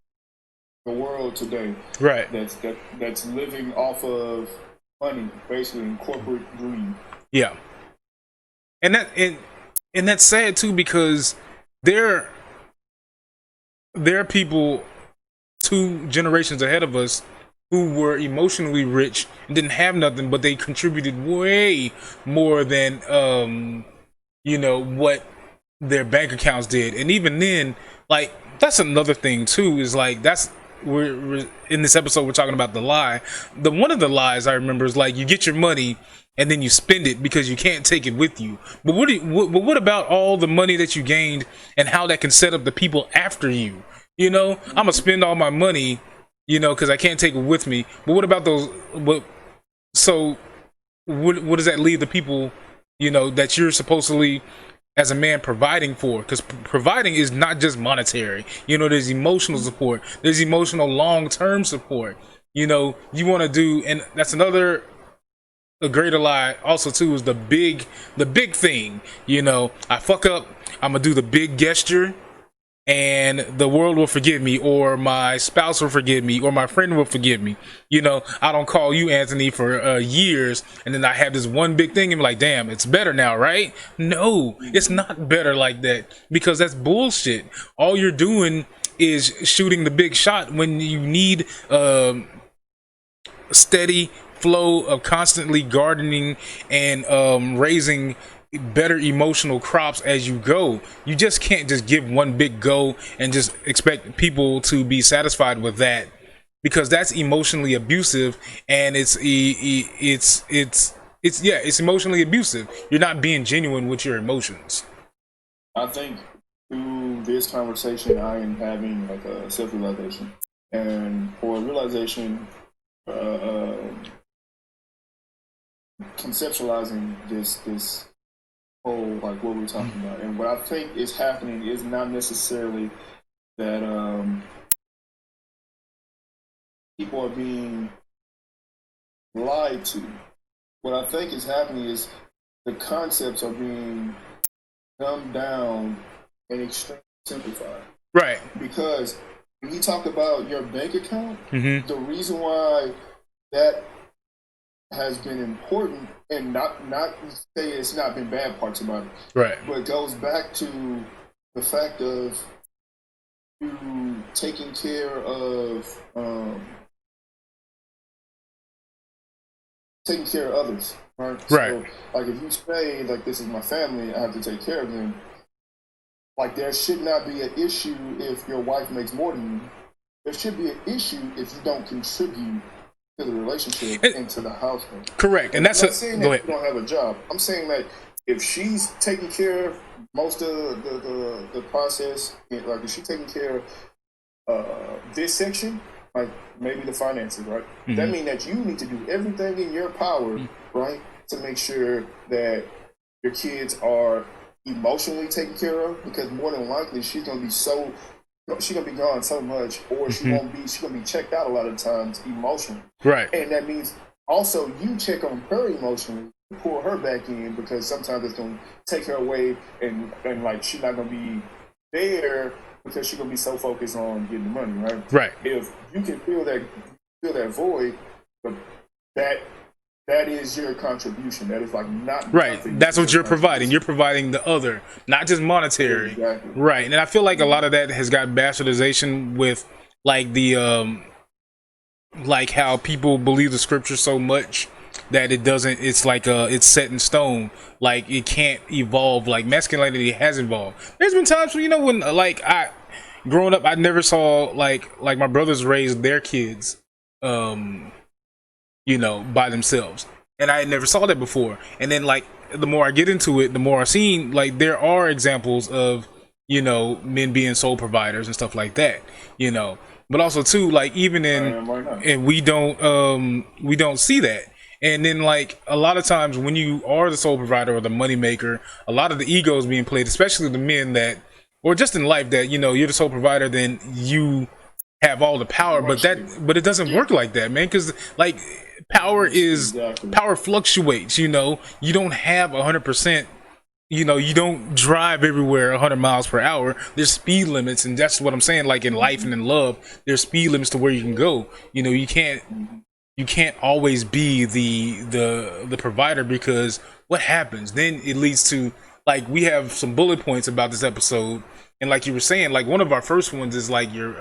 world today. Right. That's living off of money, basically, and corporate greed. Yeah. And that's sad too, because there are people 2 generations ahead of us who were emotionally rich and didn't have nothing, but they contributed way more than what their bank accounts did. And even then, like, that's another thing too, is like that's we're in this episode we're talking about the lie. One of the lies I remember is like you get your money and then you spend it because you can't take it with you. But what about all the money that you gained and how that can set up the people after you? You know, I'm gonna spend all my money, you know, because I can't take it with me. But what about those? So what does that leave the people, you know, that you're supposedly as a man providing for? Because providing is not just monetary. You know, there's emotional support, there's emotional long-term support. You know, you want to do, and that's another a greater lie also too, is the big thing. You know, I fuck up, I'm gonna do the big gesture and the world will forgive me, or my spouse will forgive me, or my friend will forgive me. You know, I don't call you Anthony for years, and then I have this one big thing and be like, damn, it's better now, right? No, it's not better like that, because that's bullshit. All you're doing is shooting the big shot when you need steady flow of constantly gardening and raising better emotional crops as you go. You just can't just give one big go and just expect people to be satisfied with that, because that's emotionally abusive, and it's emotionally abusive. You're not being genuine with your emotions. I think through this conversation, I am having like a self-realization, and for realization, conceptualizing this whole, like, what we're talking about. And what I think is happening is not necessarily that people are being lied to. What I think is happening is the concepts are being dumbed down and extremely simplified. Right. Because when you talk about your bank account, the reason why that has been important, and not say it's not been bad parts about it, right, but it goes back to the fact of you taking care of others, right? Right. So, like, if you say, like, this is my family, I have to take care of them. Like, there should not be an issue if your wife makes more than you. There should be an issue if you don't contribute to the relationship and to the household. Correct. And that's I'm not saying that you don't have a job. I'm saying that if she's taking care of most of the process, like if she's taking care of this section, like maybe the finances, right? That means that you need to do everything in your power, right, to make sure that your kids are emotionally taken care of, because more than likely she's gonna be gone so much, or she's gonna be checked out a lot of times emotionally. Right. And that means also you check on her emotionally, pull her back in, because sometimes it's gonna take her away, and like she's not gonna be there because she's gonna be so focused on getting the money, right? Right. If you can fill that void, that is your contribution. That is like not right. That's what you're providing. You're providing the other, not just monetary. Exactly. Right. And I feel like a lot of that has got bastardization with like the like how people believe the scripture so much that it doesn't. It's like it's set in stone. Like it can't evolve. Like masculinity has evolved. There's been times when, when like growing up, I never saw like my brothers raised their kids. By themselves. And I never saw that before. And then like the more I get into it, the more I've seen like there are examples of, men being sole providers and stuff like that, But also too, like even and we don't see that. And then like a lot of times when you are the sole provider or the money maker, a lot of the ego is being played, especially the men that, or just in life that, you're the sole provider, then you have all the power, but it doesn't work like that, man. Because like power fluctuates. You don't have 100%. You don't drive everywhere 100 miles per hour. There's speed limits, and that's what I'm saying. Like in life and in love, there's speed limits to where you can go. You can't always be the provider, because what happens then? It leads to, like, we have some bullet points about this episode. And like you were saying, like one of our first ones is like your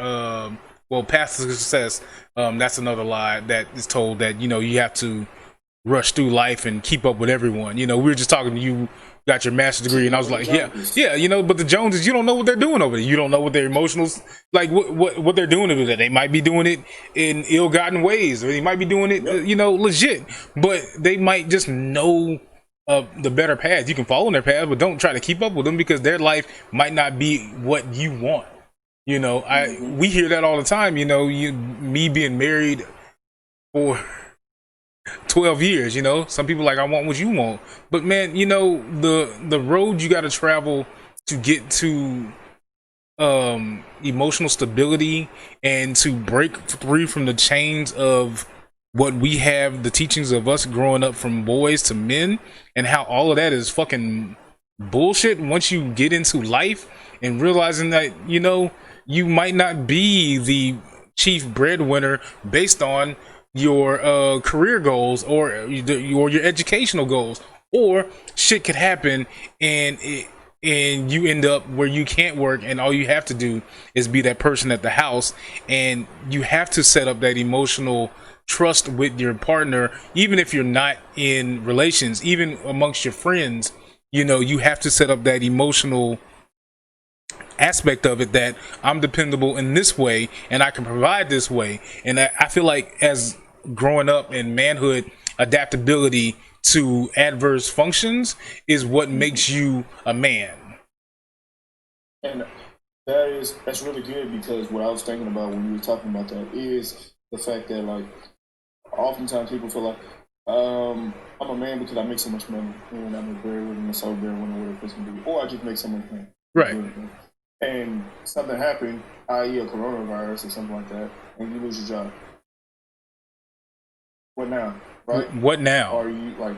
path to success. That's another lie that is told, that you have to rush through life and keep up with everyone. You know, we were just talking to you, got your master's degree, and I was like, yeah, you know, but the Joneses, you don't know what they're doing over there. You don't know what their emotionals, like what they're doing over there. They might be doing it in ill-gotten ways, or they might be doing it, you know, legit, but they might just know the better path. You can follow their path, but don't try to keep up with them because their life might not be what you want. You know, we hear that all the time. You know, me being married for 12 years, you know, some people like, I want what you want, but man, you know, the road you got to travel to get to emotional stability and to break free from the chains of what we have, the teachings of us growing up from boys to men, and how all of that is fucking bullshit once you get into life and realizing that, you know, you might not be the chief breadwinner based on your career goals or your educational goals, or shit could happen and you end up where you can't work and all you have to do is be that person at the house, and you have to set up that emotional trust with your partner, even if you're not in relations, even amongst your friends. You know, you have to set up that emotional aspect of it, that I'm dependable in this way and I can provide this way. And I feel like as growing up in manhood, adaptability to adverse functions is what makes you a man. And that's really good, because what I was thinking about when you were talking about that is the fact that, like, oftentimes people feel like I'm a man because I make so much money and I'm a breadwinner, a sole breadwinner, whatever it's gonna be, or I just make so much money. Right. And something happened, i.e. a coronavirus or something like that, and you lose your job. What now? Right? What now? Are you like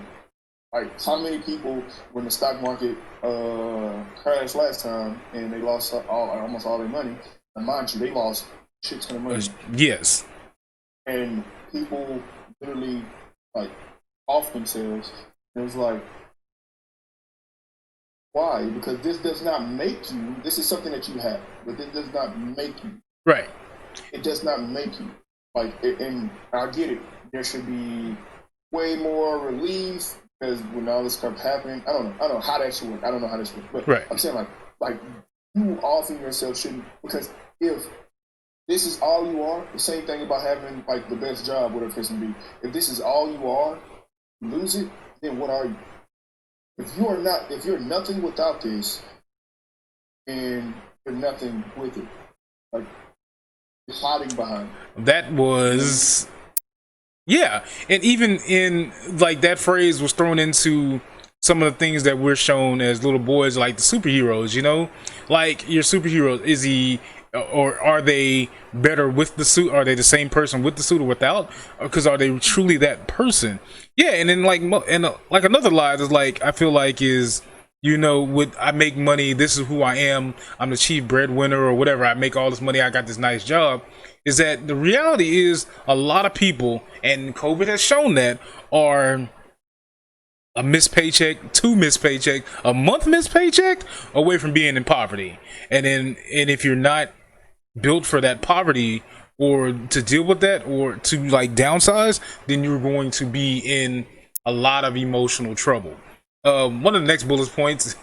how many people, when the stock market crashed last time and they lost almost all their money, and mind you, they lost shit ton of money. Yes. And people literally like off themselves. It was like, why? Because this does not make you. This is something that you have, but this does not make you. Right. It does not make you. And I get it. There should be way more relief, because when all this stuff happening, I don't know how that should work. I don't know how this works. But right. I'm saying like you offering yourself shouldn't, because if this is all you are, the same thing about having like the best job, whatever it can be. If this is all you are, you lose it, then what are you? If you're nothing without this, and you're nothing with it, like you're hiding behind it. That was, yeah, and even in like that phrase was thrown into some of the things that we're shown as little boys, like the superheroes. You know, like your superheroes, is he, or are they better with the suit? Are they the same person with the suit or without? Because are they truly that person? Yeah, and then like another lie is like, I feel like is, you know, I make money, this is who I am, I'm the chief breadwinner or whatever, I make all this money, I got this nice job, is that the reality is a lot of people, and COVID has shown that, are a missed paycheck, 2 missed paycheck, a month missed paycheck away from being in poverty. And if you're not built for that poverty, or to deal with that, or to like downsize, then you're going to be in a lot of emotional trouble. One of the next bullet points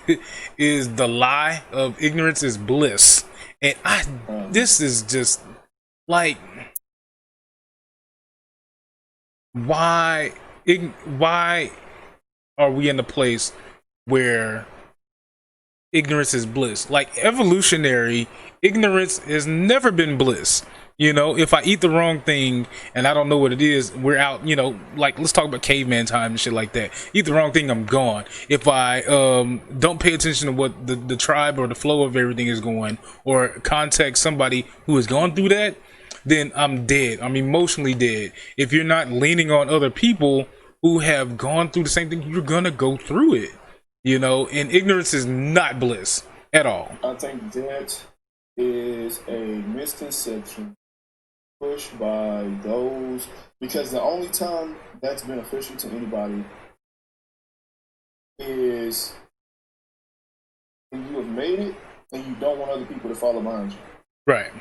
is the lie of ignorance is bliss. And this is just like, why are we in a place where ignorance is bliss? Like, evolutionary ignorance has never been bliss. You know, if I eat the wrong thing and I don't know what it is, we're out. You know, like, let's talk about caveman time and shit like that. Eat the wrong thing, I'm gone. If I don't pay attention to what the tribe or the flow of everything is going, or contact somebody who has gone through that, then I'm dead. I'm emotionally dead. If you're not leaning on other people who have gone through the same thing, you're gonna go through it. You know, and ignorance is not bliss at all. I think that is a misconception pushed by those, because the only time that's beneficial to anybody is when you have made it and you don't want other people to follow behind you. Right.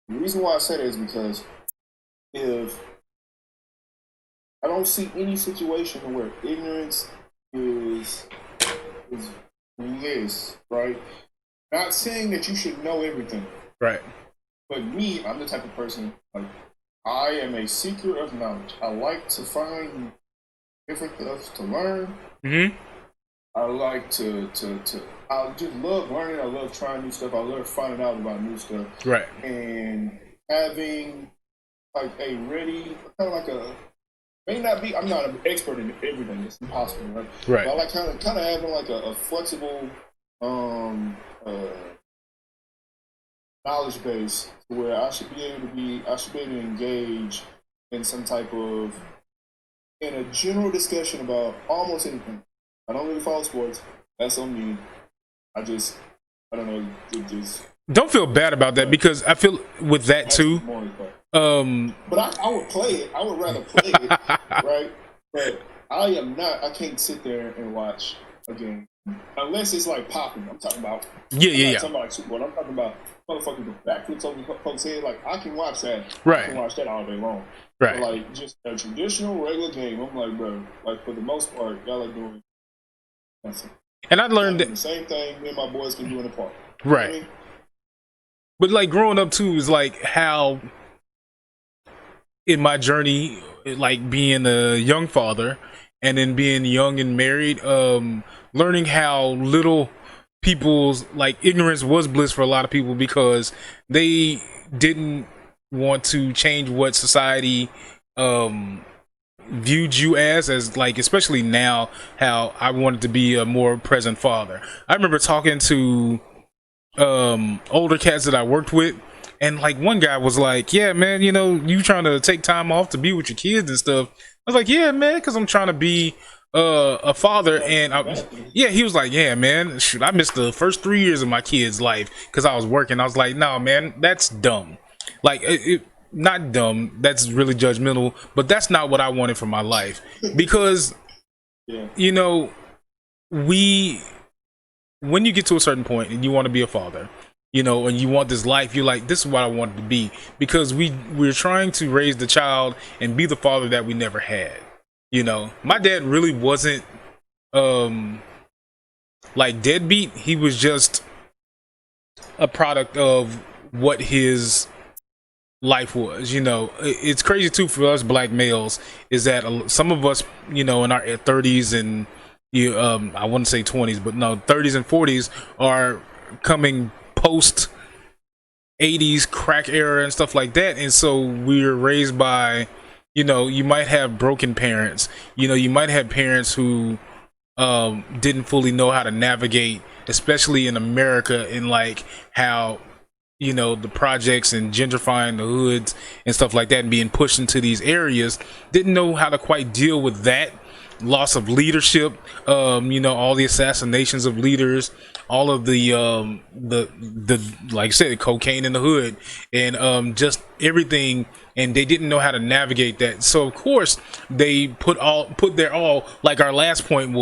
The reason why I say that is because if I don't see any situation where ignorance is bliss, right? Not saying that you should know everything, Right. but me, I'm the type of person like I am a seeker of knowledge. I like to find different stuff to learn. Mm-hmm. I like to I just love learning. I love trying new stuff. I love finding out about new stuff. Right. And having like a ready, kind of like a, may not be, I'm not an expert in everything. It's impossible, right? Right. But I like kind of having like a flexible knowledge base where I should be able to engage in some type of, in a general discussion about almost anything. I don't really follow sports. That's on me. I don't know. It just Don't feel bad about that because I feel with that too. But I would play it. I would rather play it, right? But I can't sit there and watch a game unless it's like popping. I'm talking about. I'm talking about like Super Bowl. I'm talking about motherfucking the backflips over folks' head. Like I can watch that. Right. I can watch that all day long. Right. But like just a traditional regular game, I'm like, bro. Like for the most part, y'all are doing nothing. And I learned that the same thing me and my boys can do in the park. Right. You know what I mean? But like growing up too is like how in my journey, like being a young father and then being young and married, learning how little people's like ignorance was bliss for a lot of people because they didn't want to change what society viewed you as like, especially now how I wanted to be a more present father. I remember talking to older cats that I worked with, and like one guy was like, yeah man, you know, you trying to take time off to be with your kids and stuff. I was like, yeah man, because I'm trying to be a father. And he was like, yeah man, shoot, I missed the first 3 years of my kid's life because I was working. I was like, no man, that's dumb. Like not dumb, that's really judgmental, but that's not what I wanted for my life. Because you know, when you get to a certain point and you want to be a father, you know, and you want this life, you're like, this is what I wanted to be, because we're trying to raise the child and be the father that we never had. You know, my dad really wasn't like deadbeat. He was just a product of what his life was. You know, it's crazy too for us black males is that some of us, you know, in our 30s and I wouldn't say 20s, but no, 30s and 40s are coming post 80s crack era and stuff like that. And so we're raised by, you know, you might have broken parents, you know, you might have parents who didn't fully know how to navigate, especially in America, in like how, you know, the projects and gentrifying the hoods and stuff like that and being pushed into these areas, didn't know how to quite deal with that loss of leadership, you know, all the assassinations of leaders, all of the like I said, cocaine in the hood, and just everything, and they didn't know how to navigate that. So of course they put their all, like our last point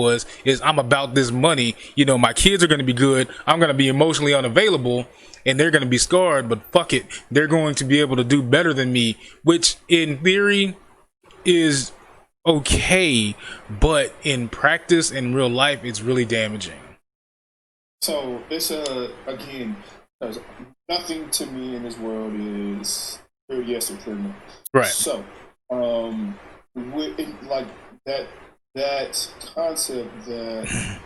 is I'm about this money, you know, my kids are going to be good, I'm going to be emotionally unavailable, and they're going to be scarred, but fuck it, they're going to be able to do better than me, which in theory is okay, but in practice, in real life, it's really damaging. So it's again, nothing to me in this world is clear yes or clear no. Right. So, like that concept that,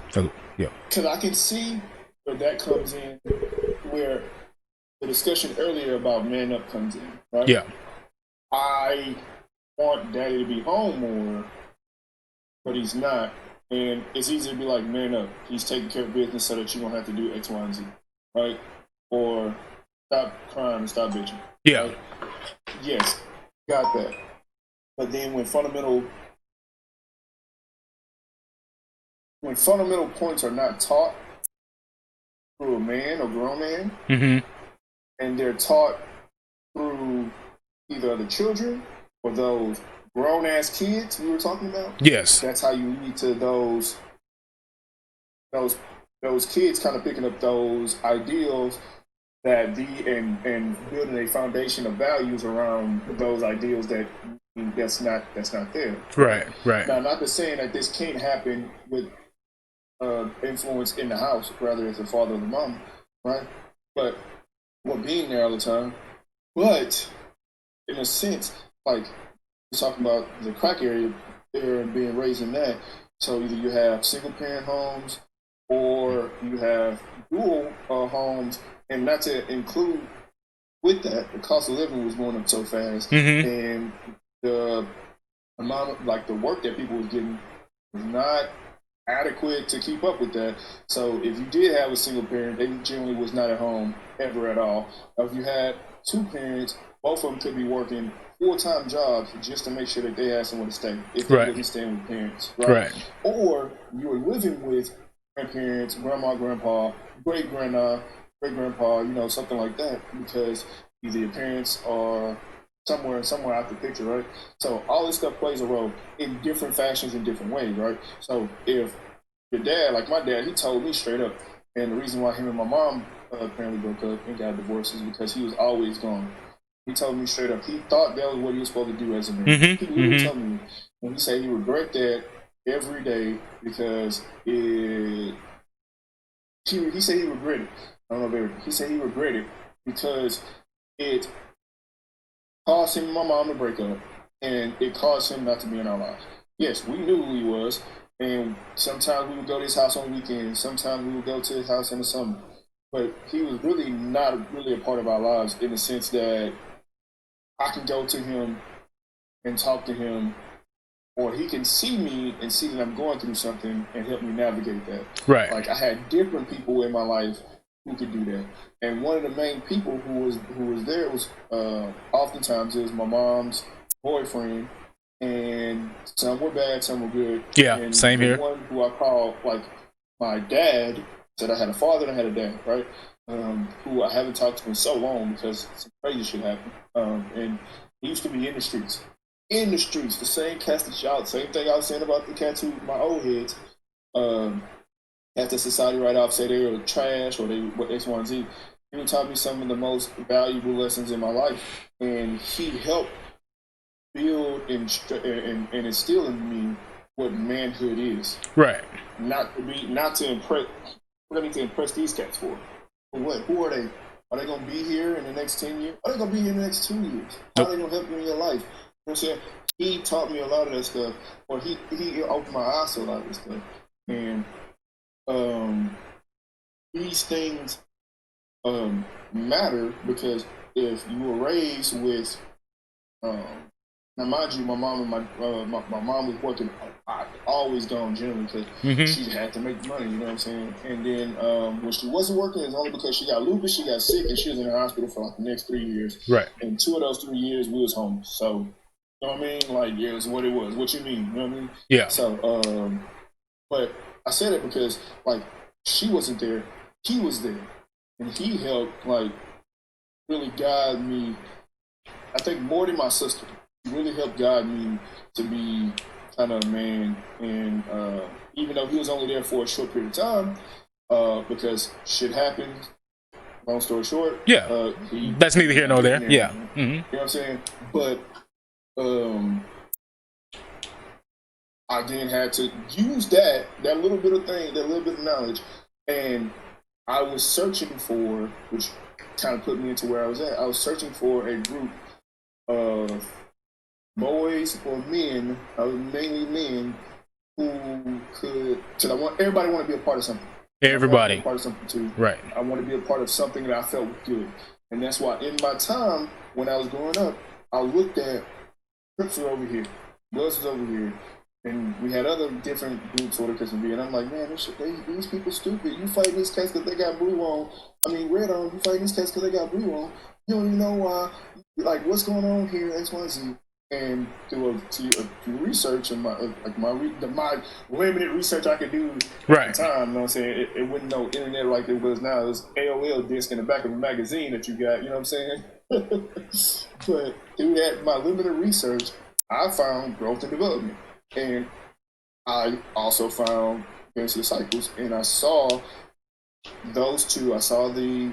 because I can see where that comes in, where the discussion earlier about man up comes in, right? Yeah. I want daddy to be home more, but he's not. And it's easy to be like, man up, he's taking care of business so that you won't have to do X, Y, and Z, right? Or stop crying and stop bitching. Yeah. Right? Yes, got that. But then when fundamental points are not taught through a man or grown man, mm-hmm. and they're taught through either other children or those grown-ass kids we were talking about. Yes. That's how you lead to those kids kind of picking up those ideals that and building a foundation of values around those ideals that's not there. Right. Right. Now, not to saying that this can't happen with influence in the house, rather as a father or the mom, right? But we're being there all the time. But in a sense, like we're talking about the crack area and being raised in that. So either you have single parent homes or you have dual homes, and not to include with that, the cost of living was going up so fast, and the amount of like the work that people was getting was not adequate to keep up with that. So if you did have a single parent, they generally was not at home ever at all. If you had two parents, both of them could be working full-time jobs just to make sure that they had somewhere to stay if they wasn't staying with parents, right? Or you were living with grandparents, grandma, grandpa, great-grandpa, you know, something like that, because either your parents are somewhere out the picture, right? So all this stuff plays a role in different fashions in different ways, right? So if your dad, like my dad, he told me straight up, and the reason why him and my mom apparently broke up and got divorced is because he was always gone. He told me straight up, he thought that was what he was supposed to do as a man. He literally told me, and he said he regret that every day because he said he regretted. I don't know, baby. He said he regretted because it caused him and my mom to break up, and it caused him not to be in our lives. Yes, we knew who he was, and sometimes we would go to his house on weekends. Sometimes we would go to his house in the summer. But he was really not really a part of our lives in the sense that I can go to him and talk to him, or he can see me and see that I'm going through something and help me navigate that. Right. Like I had different people in my life who could do that, and one of the main people who was there was oftentimes is my mom's boyfriend, and some were bad, some were good. Yeah, and same the here. One who I call like my dad said I had a father and I had a dad, right? Who I haven't talked to in so long because some crazy shit happened. And he used to be in the streets. In the streets, the same cats that y'all, same thing I was saying about the cats who, my old heads, after society write off, say they were trash or they were X, Y, and Z. He taught me some of the most valuable lessons in my life. And he helped build and instill in me what manhood is. Right. Not to impress. What do I need to impress these cats for? For what? Who are they? Are they gonna be here in the next 10 years? Are they gonna be here in the next 2 years? How are they gonna help you in your life? You know what I'm saying? He taught me a lot of that stuff, or he opened my eyes to a lot of this stuff. And these things matter because if you were raised with now, mind you, my mom and my mom was working always gone generally because she had to make money, you know what I'm saying? And then when she wasn't working, it's only because she got lupus, she got sick, and she was in the hospital for like the next 3 years. Right. And 2 of those 3 years, we was homeless. So, you know what I mean? Like, yeah, it's what it was. What you mean? You know what I mean? Yeah. So, but I said it because, like, she wasn't there. He was there. And he helped, like, really guide me, I think more than my sister. Really helped guide me to be kind of a man, and even though he was only there for a short period of time, because shit happened. Long story short, that's neither here nor there. Yeah, you know what I'm saying. But I then had to use that little bit of thing, that little bit of knowledge, and I was searching for, which kind of put me into where I was at. I was searching for a group of boys or men, mainly men, who could, because everybody want to be a part of something. Everybody. I want to be a part of something too. Right. I want to be a part of something that I felt good. And that's why in my time, when I was growing up, I looked at Crips were over here, Bloods was over here, and we had other different groups or because of me. And I'm like, man, these people stupid. You fighting these cats because they got blue on. I mean, red on. You fighting these cats because they got blue on. You don't even know why. Like, what's going on here, X, Y, Z. And through research and my limited research I could do at the time, you know what I'm saying? It wasn't no internet like it was now. It was AOL disc in the back of a magazine that you got, you know what I'm saying? But through that, my limited research, I found growth and development. And I also found Fantasy Cycles, and I saw those two, I saw the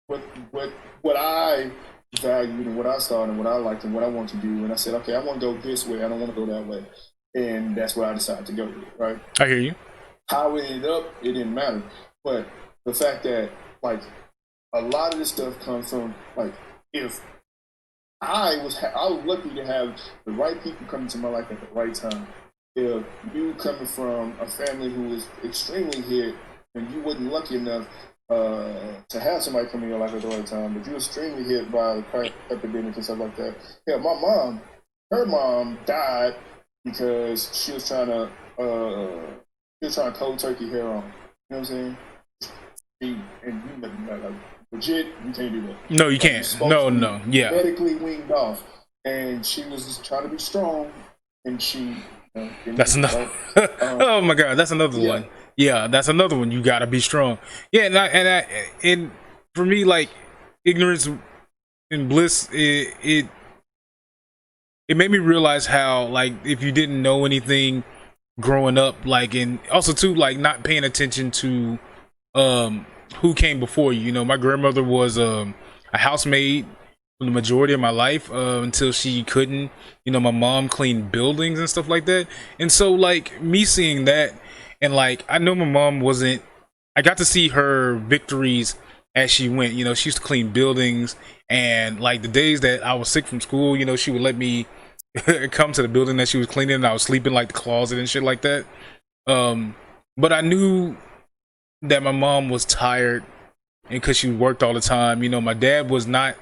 what what what I valued and what I saw and what I liked and what I want to do, and I said, okay, I want to go this way. I don't want to go that way, and that's where I decided to go with. Right? I hear you. How it ended up, it didn't matter, but the fact that like a lot of this stuff comes from like if I was lucky to have the right people come into my life at the right time. If you coming from a family who was extremely hit and you wasn't lucky enough to have somebody come in your life at the right time, but you were extremely hit by the crack epidemic and stuff like that. Yeah, her mom died because she was trying to cold turkey hair on. You know what I'm saying? And you like legit, you can't do that. No, you can't. No, yeah. Medically weaned off, and she was just trying to be strong, and she. That's another. Oh my God, that's another one. Yeah, that's another one. You gotta be strong. Yeah, and for me, like ignorance and bliss, it made me realize how like if you didn't know anything growing up, like and also too like not paying attention to who came before you. You know, my grandmother was a housemaid for the majority of my life until she couldn't. You know, my mom cleaned buildings and stuff like that. And so like me seeing that and like I know my mom wasn't I got to see her victories as she went. You know, she used to clean buildings and like the days that I was sick from school, you know, she would let me come to the building that she was cleaning and I was sleeping like the closet and shit like that. But I knew that my mom was tired and because she worked all the time. You know, my dad was not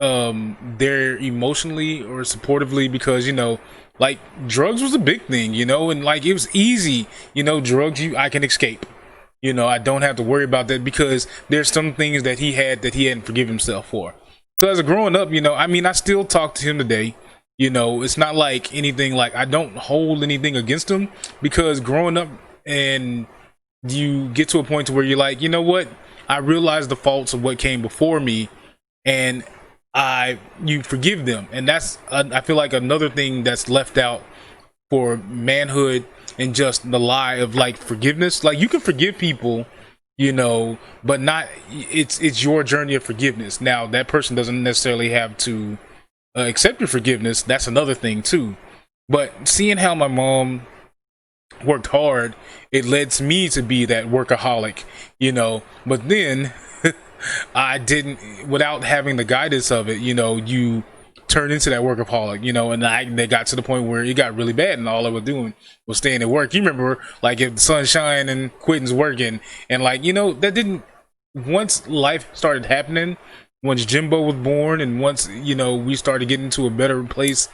there emotionally or supportively because, you know, like drugs was a big thing, you know, and like it was easy, you know, drugs I can escape. You know, I don't have to worry about that because there's some things that he hadn't forgiven himself for. So as a growing up, you know, I mean, I still talk to him today. You know, it's not like anything like I don't hold anything against him because growing up and you get to a point to where you're like, you know what? I realize the faults of what came before me and you forgive them. And that's, I feel like another thing that's left out for manhood and just the lie of like forgiveness. Like you can forgive people, you know, but not, it's your journey of forgiveness. Now that person doesn't necessarily have to accept your forgiveness. That's another thing too. But seeing how my mom worked hard, it led me to be that workaholic, you know. But then I didn't, without having the guidance of it, you know, you turn into that workaholic, you know. And they got to the point where it got really bad and all I was doing was staying at work. You remember, like, if the sun's shining and quitting's working, and like, you know, that didn't, once life started happening, once Jimbo was born and once, you know, we started getting to a better place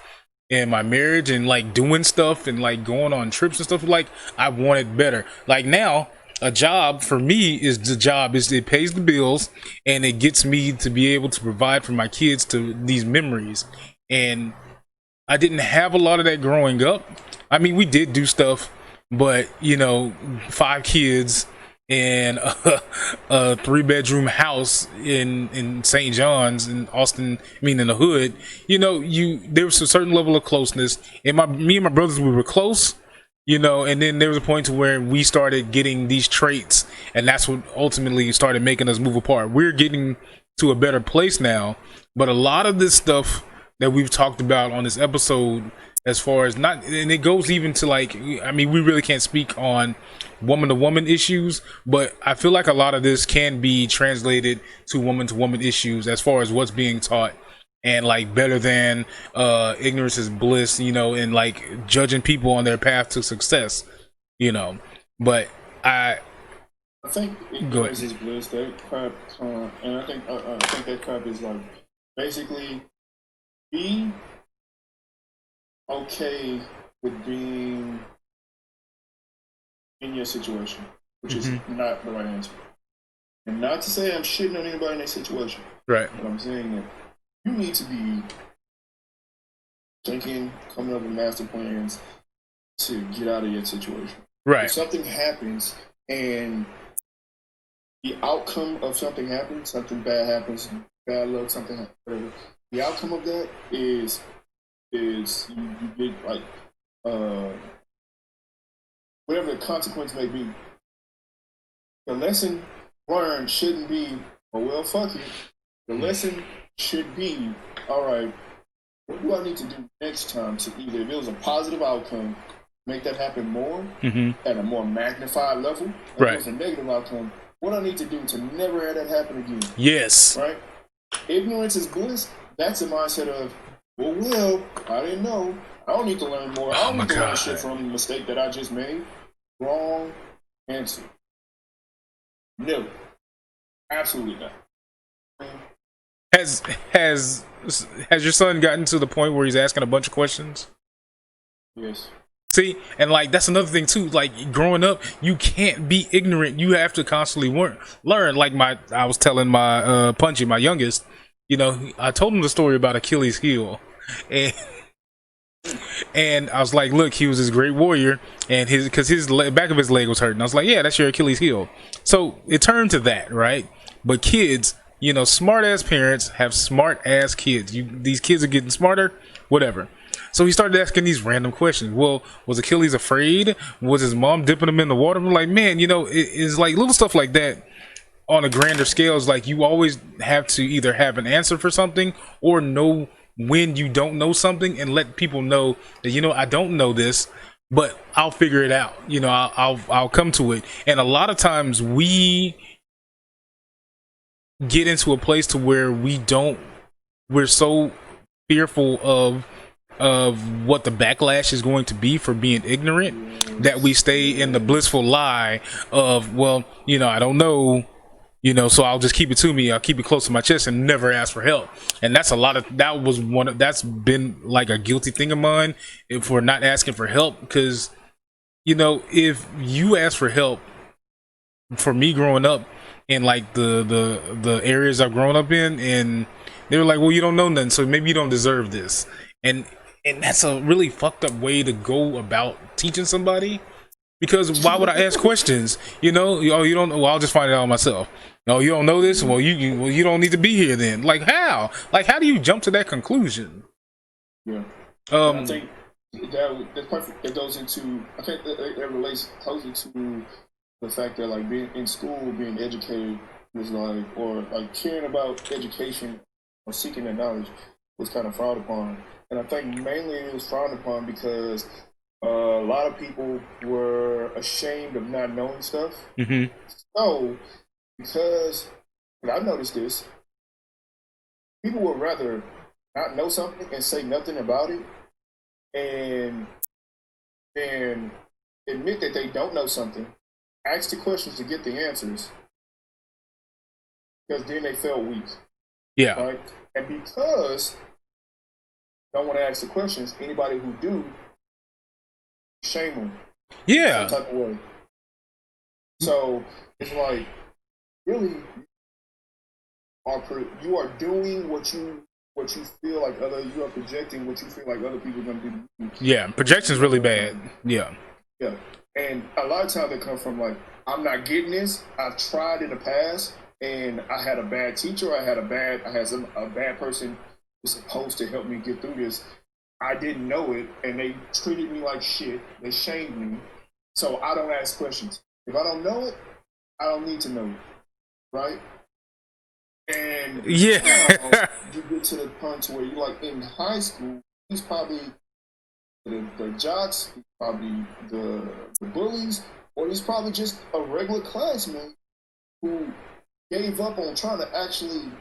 in my marriage and like doing stuff and like going on trips and stuff, like I wanted better. Like now a job for me is it pays the bills and it gets me to be able to provide for my kids to these memories. And I didn't have a lot of that growing up. I mean, we did do stuff, but you know, 5 kids and a 3-bedroom house in St. John's in Austin, I mean in the hood, you know, there was a certain level of closeness. And me and my brothers, we were close, you know, and then there was a point to where we started getting these traits, and that's what ultimately started making us move apart. We're getting to a better place now, but a lot of this stuff that we've talked about on this episode, as far as not, and it goes even to like, I mean, we really can't speak on woman to woman issues, but I feel like a lot of this can be translated to woman issues as far as what's being taught, and like better than ignorance is bliss, you know, and like judging people on their path to success, you know. But I think ignorance is bliss. That crap, and I think that crap is like basically be okay with being in your situation, which is not the right answer. And not to say I'm shitting on anybody in their situation. Right. But I'm saying that you need to be thinking, coming up with master plans to get out of your situation. Right. If something happens and the outcome of something happens, something bad happens, bad luck, something, whatever. The outcome of that is you get like whatever the consequence may be. The lesson learned shouldn't be, oh well, fuck it. The lesson should be, all right, what do I need to do next time to either, if it was a positive outcome, make that happen more at a more magnified level? If it was a negative outcome, what I need to do to never have that happen again? Yes. Right? Ignorance is bliss. That's a mindset of, well, I didn't know. I don't need to learn more. I don't need to learn shit from the mistake that I just made. Wrong answer. No. Absolutely not. Has your son gotten to the point where he's asking a bunch of questions? Yes. See, and like that's another thing too. Like growing up, you can't be ignorant. You have to constantly learn. Like I was telling my Punchy, my youngest. You know, I told him the story about Achilles' heel, and I was like, look, he was this great warrior, and because his back of his leg was hurting. I was like, yeah, that's your Achilles' heel. So it turned to that, right? But kids, you know, smart ass parents have smart ass kids. These kids are getting smarter, whatever. So he started asking these random questions. Well, was Achilles afraid? Was his mom dipping him in the water? I'm like, man, you know, it's like little stuff like that. On a grander scale, is like you always have to either have an answer for something or know when you don't know something and let people know that, you know, I don't know this, but I'll figure it out. You know, I'll come to it. And a lot of times we get into a place to where we're so fearful of what the backlash is going to be for being ignorant that we stay in the blissful lie of, well, you know, I don't know. You know, so I'll just keep it to me. I'll keep it close to my chest and never ask for help. And that's that's been like a guilty thing of mine for not asking for help. Because, you know, if you ask for help, for me growing up in like the areas I've grown up in, and they were like, well, you don't know nothing, so maybe you don't deserve this. And that's a really fucked up way to go about teaching somebody. Because why would I ask questions? You know, oh, you don't know. Well, I'll just find it out myself. No, you don't know this. Well, you don't need to be here then. Like how? Like how do you jump to that conclusion? Yeah. I think that's perfect. It goes into. I think it relates closely to the fact that like being in school, being educated was like, or like caring about education or seeking that knowledge was kind of frowned upon. And I think mainly it was frowned upon because a lot of people were ashamed of not knowing stuff. So, because I noticed this, people would rather not know something and say nothing about it, and admit that they don't know something, ask the questions to get the answers, because then they felt weak. Yeah. Right? And because they don't want to ask the questions, anybody who do, shame them. Yeah. Some type of way. So it's like, really, you are doing what you feel like you are projecting what you feel like other people are going to do. Yeah, projection's really bad. Yeah. Yeah. And a lot of times they come from like, I'm not getting this. I've tried in the past and I had a bad teacher. I had a bad person who was supposed to help me get through this. I didn't know it, and they treated me like shit. They shamed me. So I don't ask questions. If I don't know it, I don't need to know it. Right? And yeah, you get to the point where you're like in high school, he's probably the jocks, he's probably the bullies, or he's probably just a regular classmate who gave up on trying to actually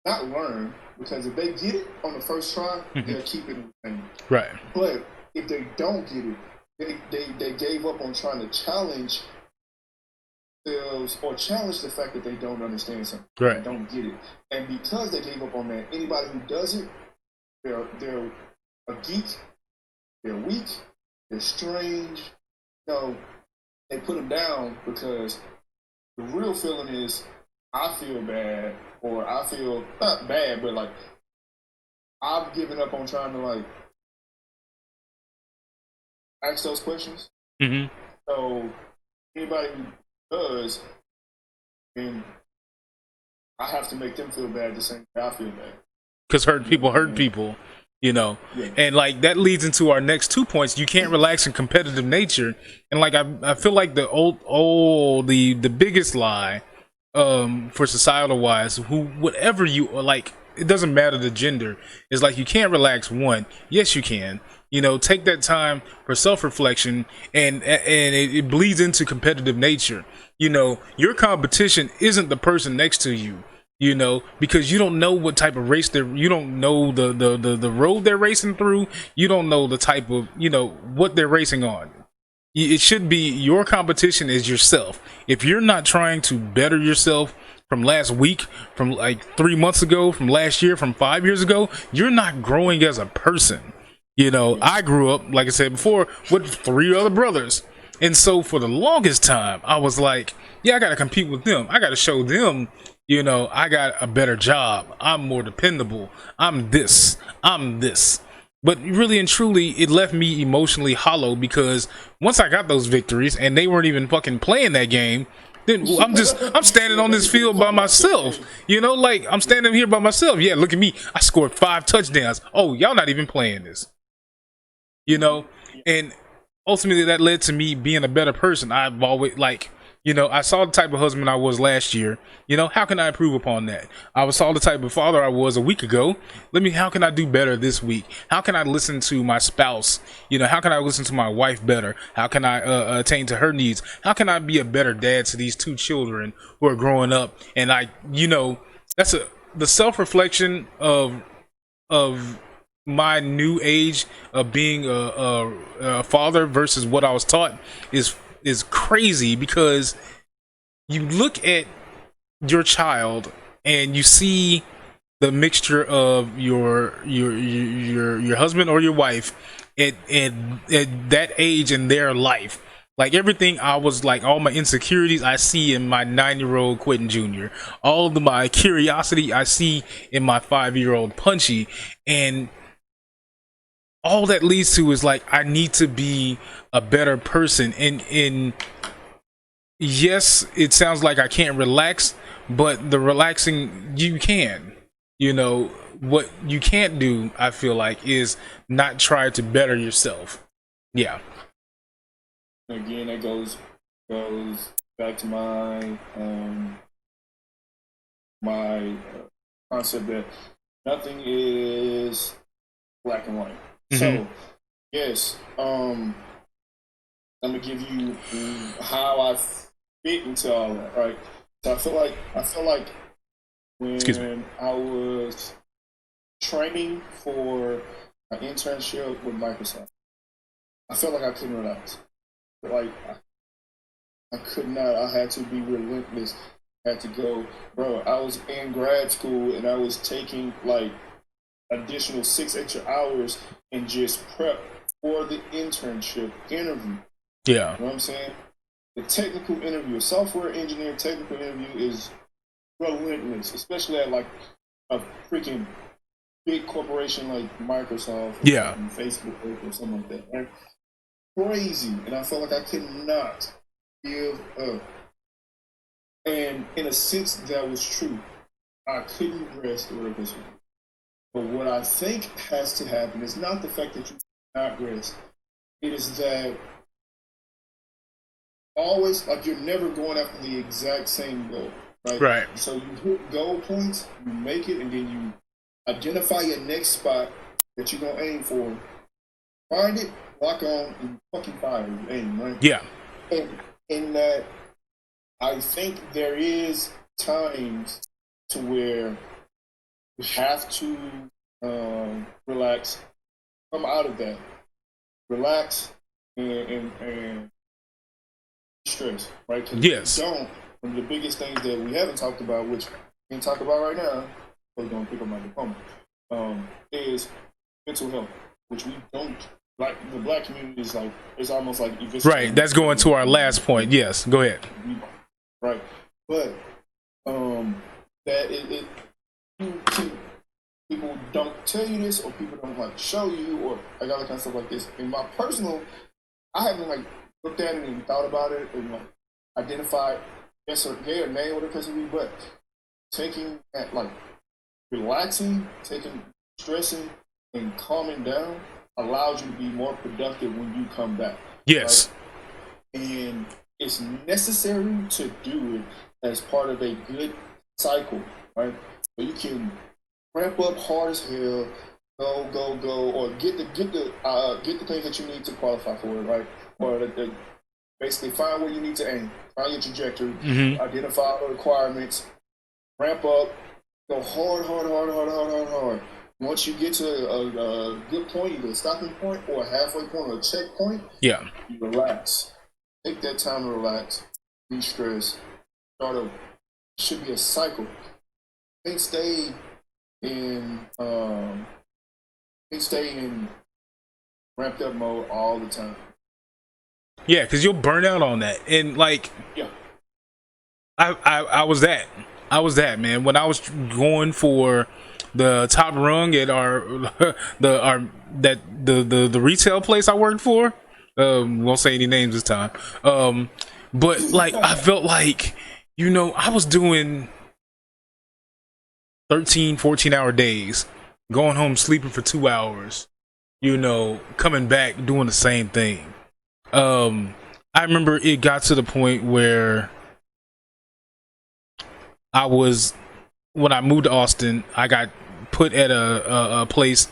not learn, because if they get it on the first try, they'll keep it in the thing. Right. But if they don't get it, they gave up on trying to challenge themselves or challenge the fact that they don't understand something. Right. They don't get it. And because they gave up on that, anybody who does it, they're a geek, they're weak, they're strange. So they put them down because the real feeling is, I feel bad, or I feel not bad, but like I've given up on trying to like ask those questions. So anybody who does, then I have to make them feel bad the same way I feel bad. Because hurt people hurt people. Yeah. And like that leads into our next 2 points. You can't relax in competitive nature, and like I feel like the biggest lie for societal wise, whatever you like, it doesn't matter the gender, is like you can't relax. One, yes you can, take that time for self-reflection, and it bleeds into competitive nature. Your competition isn't the person next to you, because you don't know what type of race you don't know the road they're racing through. You don't know the type of, what they're racing on. It should be your competition is yourself. If you're not trying to better yourself from last week, from like 3 months ago, from last year, from 5 years ago, you're not growing as a person. I grew up, like I said before, with 3 other brothers. And so for the longest time, I was like, yeah, I got to compete with them. I got to show them, I got a better job. I'm more dependable. I'm this. But really and truly, it left me emotionally hollow, because once I got those victories and they weren't even fucking playing that game, then I'm standing on this field by myself. Like I'm standing here by myself. Yeah, look at me. I scored 5 touchdowns. Oh, y'all not even playing this. And ultimately that led to me being a better person. I've always I saw the type of husband I was last year. How can I improve upon that? I saw the type of father I was a week ago. How can I do better this week? How can I listen to my spouse? How can I listen to my wife better? How can I attain to her needs? How can I be a better dad to these 2 children who are growing up? And that's the self-reflection of my new age of being a father versus what I was taught is crazy, because you look at your child and you see the mixture of your husband or your wife at that age in their life. Like everything I was like, all my insecurities I see in my 9-year-old Quentin Jr. All of my curiosity I see in my 5-year-old Punchy. And all that leads to is like, I need to be a better person. And yes, it sounds like I can't relax, but the relaxing you can. What you can't do, I feel like, is not try to better yourself. Yeah. Again, that goes back to my concept that nothing is black and white. So, yes, I'm gonna give you how I fit into all that, right? So I feel like when I was training for an internship with Microsoft, I felt like I couldn't relax. Like I could not. I had to be relentless. I had to go, bro. I was in grad school and I was taking like additional 6 extra hours and just prep for the internship interview. Yeah. You know what I'm saying? The technical interview, a software engineer technical interview is relentless, especially at like a freaking big corporation like Microsoft or Facebook or something like that, right? Crazy. And I felt like I could not give up. And in a sense, that was true. I couldn't rest or this week. But what I think has to happen is not the fact that you cannot rest. It is that always, like, you're never going after the exact same goal, right? Right. So you hit goal points, you make it, and then you identify your next spot that you're going to aim for. Find it, lock on, and fucking fire. You aim, right? Yeah. And in that, I think there is times to where you have to relax, come out of that, relax, and stress, right? Yes. Don't. One of the biggest things that we haven't talked about, which we can talk about right now, we're going to pick up my diploma, is mental health, which we don't. Like the black community is like, it's almost like right. That's going to our last point. Yes, go ahead. Right, but that people don't tell you this, or people don't like show you, or like other kind of stuff like this. In my personal, I haven't like looked at it and thought about it and like identified yes or yay or nay what it could be, but taking at like relaxing, stressing, and calming down allows you to be more productive when you come back. Yes. Right? And it's necessary to do it as part of a good cycle, right? So you can ramp up hard as hell, go, or get the things that you need to qualify for it, right? Or basically find where you need to aim, find your trajectory, identify all the requirements, ramp up, go hard. Once you get to a good point, either a stopping point or a halfway point or a checkpoint, you relax. Take that time to relax, de-stress, start over. It should be a cycle. Can't stay in ramped up mode all the time. Yeah, because you'll burn out on that. And like, I was that man when I was going for the top rung at the retail place I worked for. Won't say any names this time. But like I felt like, I was doing 13, 14-hour days, going home sleeping for 2 hours, coming back doing the same thing. I remember it got to the point where when I moved to Austin, I got put at a place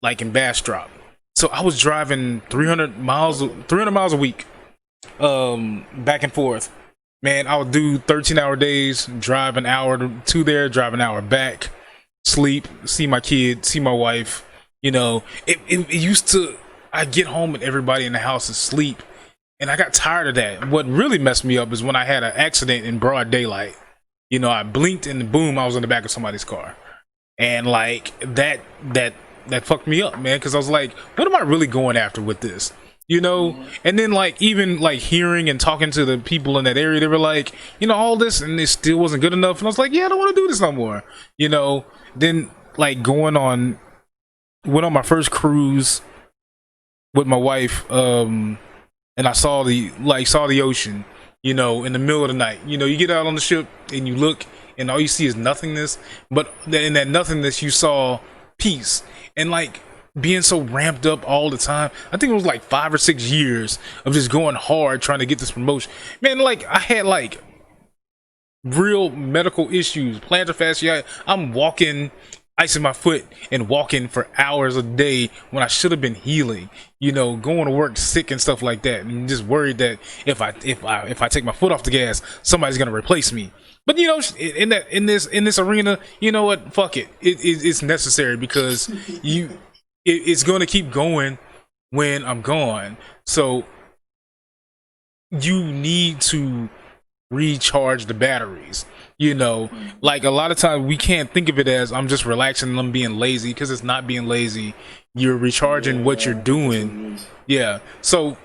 like in Bastrop. So I was driving 300 miles a week, back and forth. Man, I would do 13-hour days, drive an hour to there, drive an hour back, sleep, see my kid, see my wife. It used to, I get home and everybody in the house is asleep. And I got tired of that. What really messed me up is when I had an accident in broad daylight. I blinked and boom, I was in the back of somebody's car. And like that fucked me up, man, because I was like, what am I really going after with this? And then like even like hearing and talking to the people in that area, they were like, all this, and it still wasn't good enough. And I was like, yeah, I don't want to do this no more. Then like went on my first cruise with my wife, and I saw the ocean, in the middle of the night. You get out on the ship and you look and all you see is nothingness, but in that nothingness you saw peace. And like being so ramped up all the time, I think it was like 5 or 6 years of just going hard trying to get this promotion, man. Like I had like real medical issues, plantar fasciitis. I'm walking, icing my foot and walking for hours a day when I should have been healing, going to work sick and stuff like that, and just worried that if I take my foot off the gas, somebody's gonna replace me. But in this arena, you know what? Fuck it. It's necessary because it's gonna keep going when I'm gone. So you need to recharge the batteries. Like a lot of times we can't think of it as I'm just relaxing and I'm being lazy, because it's not being lazy. You're recharging what you're doing. Yeah. So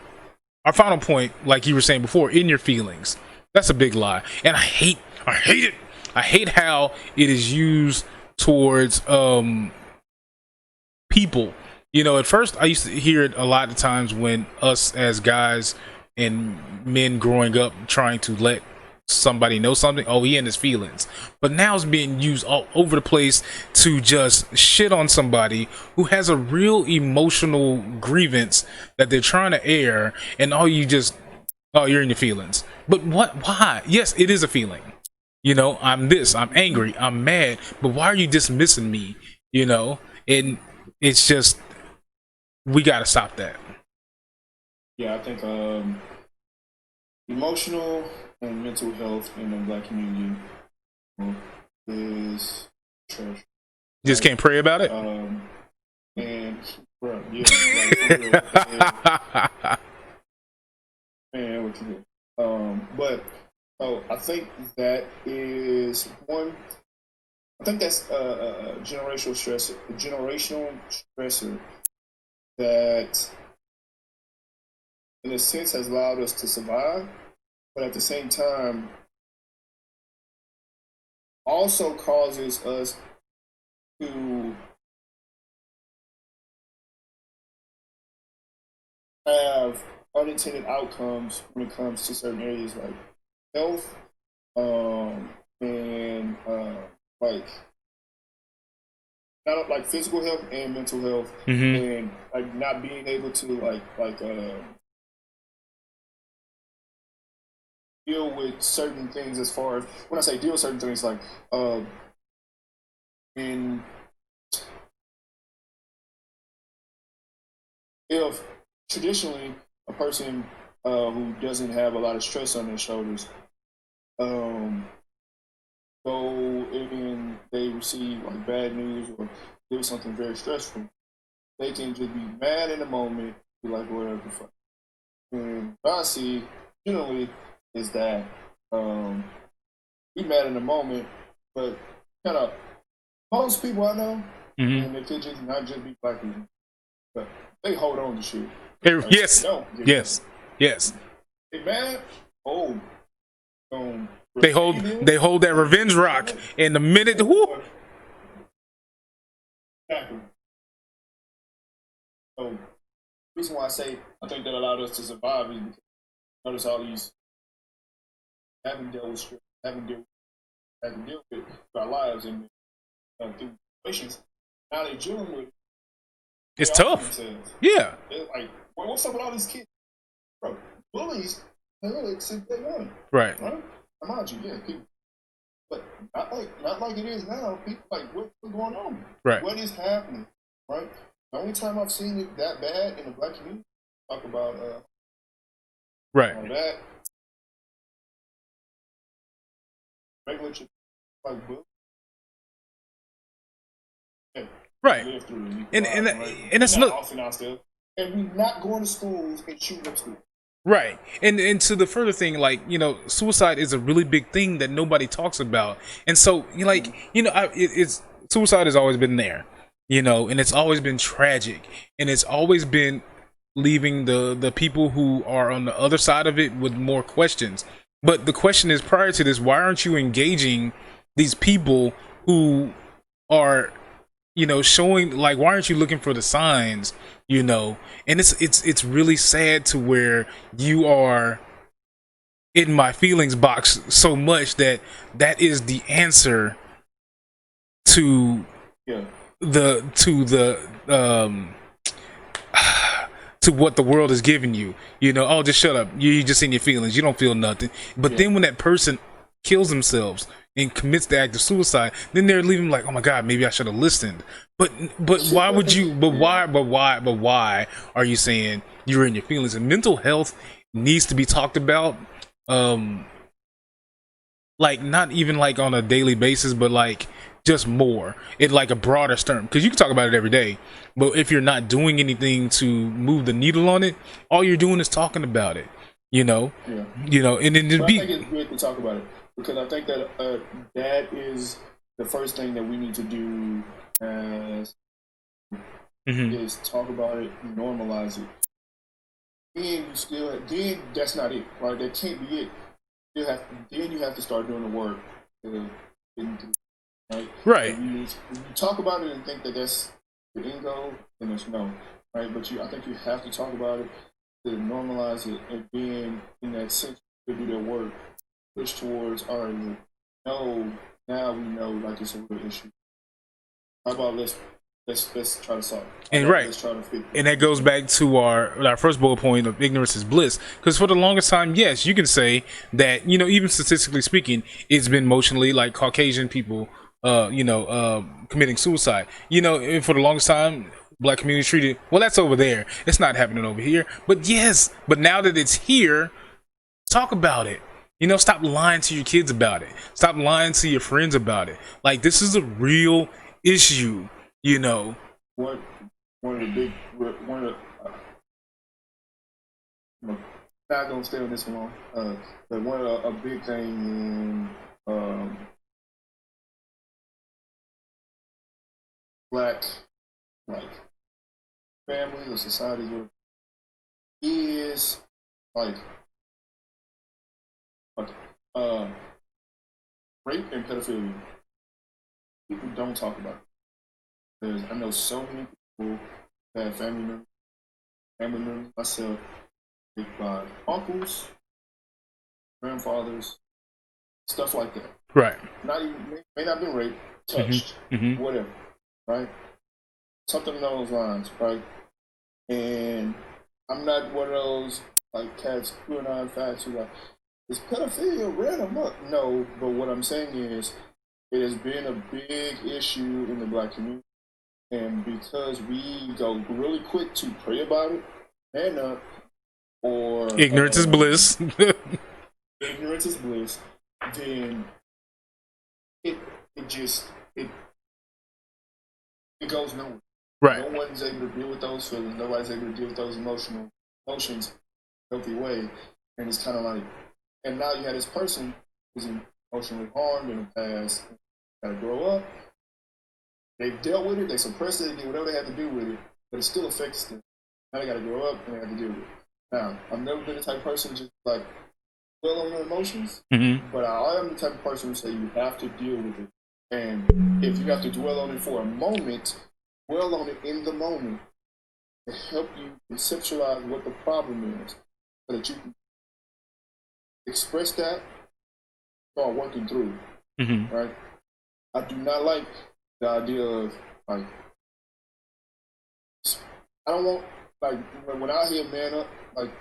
our final point, like you were saying before, in your feelings. That's a big lie. And I hate it. I hate how it is used towards people. At first I used to hear it a lot of times when us as guys and men growing up trying to let somebody know something, oh, he in his feelings. But now it's being used all over the place to just shit on somebody who has a real emotional grievance that they're trying to air, and you're in your feelings. But why? Yes, it is a feeling. I'm angry, I'm mad, but why are you dismissing me? And it's just, we gotta stop that. Yeah, I think emotional and mental health in the Black community is trash. Just can't pray about it. And bro, yeah, like, man, what you do? But I think that is one. I think that's a generational stressor that, in a sense, has allowed us to survive, but at the same time, also causes us to have unintended outcomes when it comes to certain areas like health, and like not like physical health and mental health, and like not being able to deal with certain things. As far as when I say deal with certain things, like in if traditionally a person who doesn't have a lot of stress on their shoulders go and they receive like bad news or do something very stressful, they can just be mad in the moment, be like whatever the fuck. And what I see generally is that be mad in the moment, but kind of most people I know, and it could just not just be black people, but they hold on to shit. Yes. Yes. They mad. Oh, they hold that revenge rock, and the minute whoo. Exactly. So, the reason why I say I think that allowed us to survive is because notice all these haven't dealt with stress, haven't dealt with our lives and through situations. Now they're dealing with it. It's tough. Yeah. They're like, what's up with all these kids? Bro, bullies, like since day one. Right. Mind you, yeah, people. But not like it is now. People like, what's going on? Right. What is happening? Right? The only time I've seen it that bad in the black community, talk about that regular shit like bullying. Yeah. Right. And that's not and we're not going to schools and shooting up schools. Right. And to the further thing, like, you know, suicide is a really big thing that nobody talks about. And so, like, you know, it's suicide has always been there, you know, and it's always been tragic, and it's always been leaving the people who are on the other side of it with more questions. But the question is, prior to this, why aren't you engaging these people who are, you know, showing, like, why aren't you looking for the signs, you know? And it's really sad to where you are in my feelings box so much that is the answer to the to what the world is giving you. You know, oh, just shut up. You just in your feelings. You don't feel nothing. But then when that person kills themselves and commits the act of suicide, then they're leaving like, oh my God, maybe I should have listened. But why would you? But why are you saying you're in your feelings? And mental health needs to be talked about, like not even like on a daily basis, but like just more in like a broader term. Because you can talk about it every day, but if you're not doing anything to move the needle on it, all you're doing is talking about it. You know, you know, and then I think it's good to talk about it. Because I think that that is the first thing that we need to do as is talk about it, normalize it. Then that's not it, right? That can't be it. Then you have to start doing the work. Right. When you talk about it and think that that's the end goal, then it's no, right? But I think you have to talk about it to normalize it, and then in that sense to do their work. Push towards, all right, now we know like it's a real issue. How about let's try to solve it. And let's try to fix it. And that goes back to our first bullet point of ignorance is bliss. Because for the longest time, yes, you can say that, you know, even statistically speaking, it's been mostly like Caucasian people, committing suicide. You know, and for the longest time, black community treated, well, that's over there. It's not happening over here. But yes, but now that it's here, talk about it. You know, stop lying to your kids about it. Stop lying to your friends about it. Like, this is a real issue, you know. I'm not gonna stay on this one long. But a big thing in black families or societies is like rape and pedophilia. People don't talk about it. Because I know so many people that have family members, myself, by uncles, grandfathers, stuff like that. Right. Not even may not been raped, touched, whatever. right? Something along those lines, right? And I'm not one of those like cats putting on facts who like is pedophilia random up. No, but what I'm saying is it has been a big issue in the black community, and because we go really quick to pray about it, man up, or Ignorance is bliss. ignorance is bliss, then it it just it goes nowhere. Right. No one's able to deal with those feelings. Nobody's able to deal with those emotions in a healthy way. And it's kind of like, and now you have this person who's emotionally harmed in the past, got to grow up. They've dealt with it, they suppressed it, they did whatever they had to do with it, but it still affects them. Now they got to grow up and they have to deal with it. Now, I've never been the type of person just like dwell on their emotions, but I am the type of person who say you have to deal with it. And if you have to dwell on it for a moment, dwell on it in the moment to help you conceptualize what the problem is so that you can express that, start working through it, right? I do not like the idea of, like, I don't want, like, when I hear man up, like,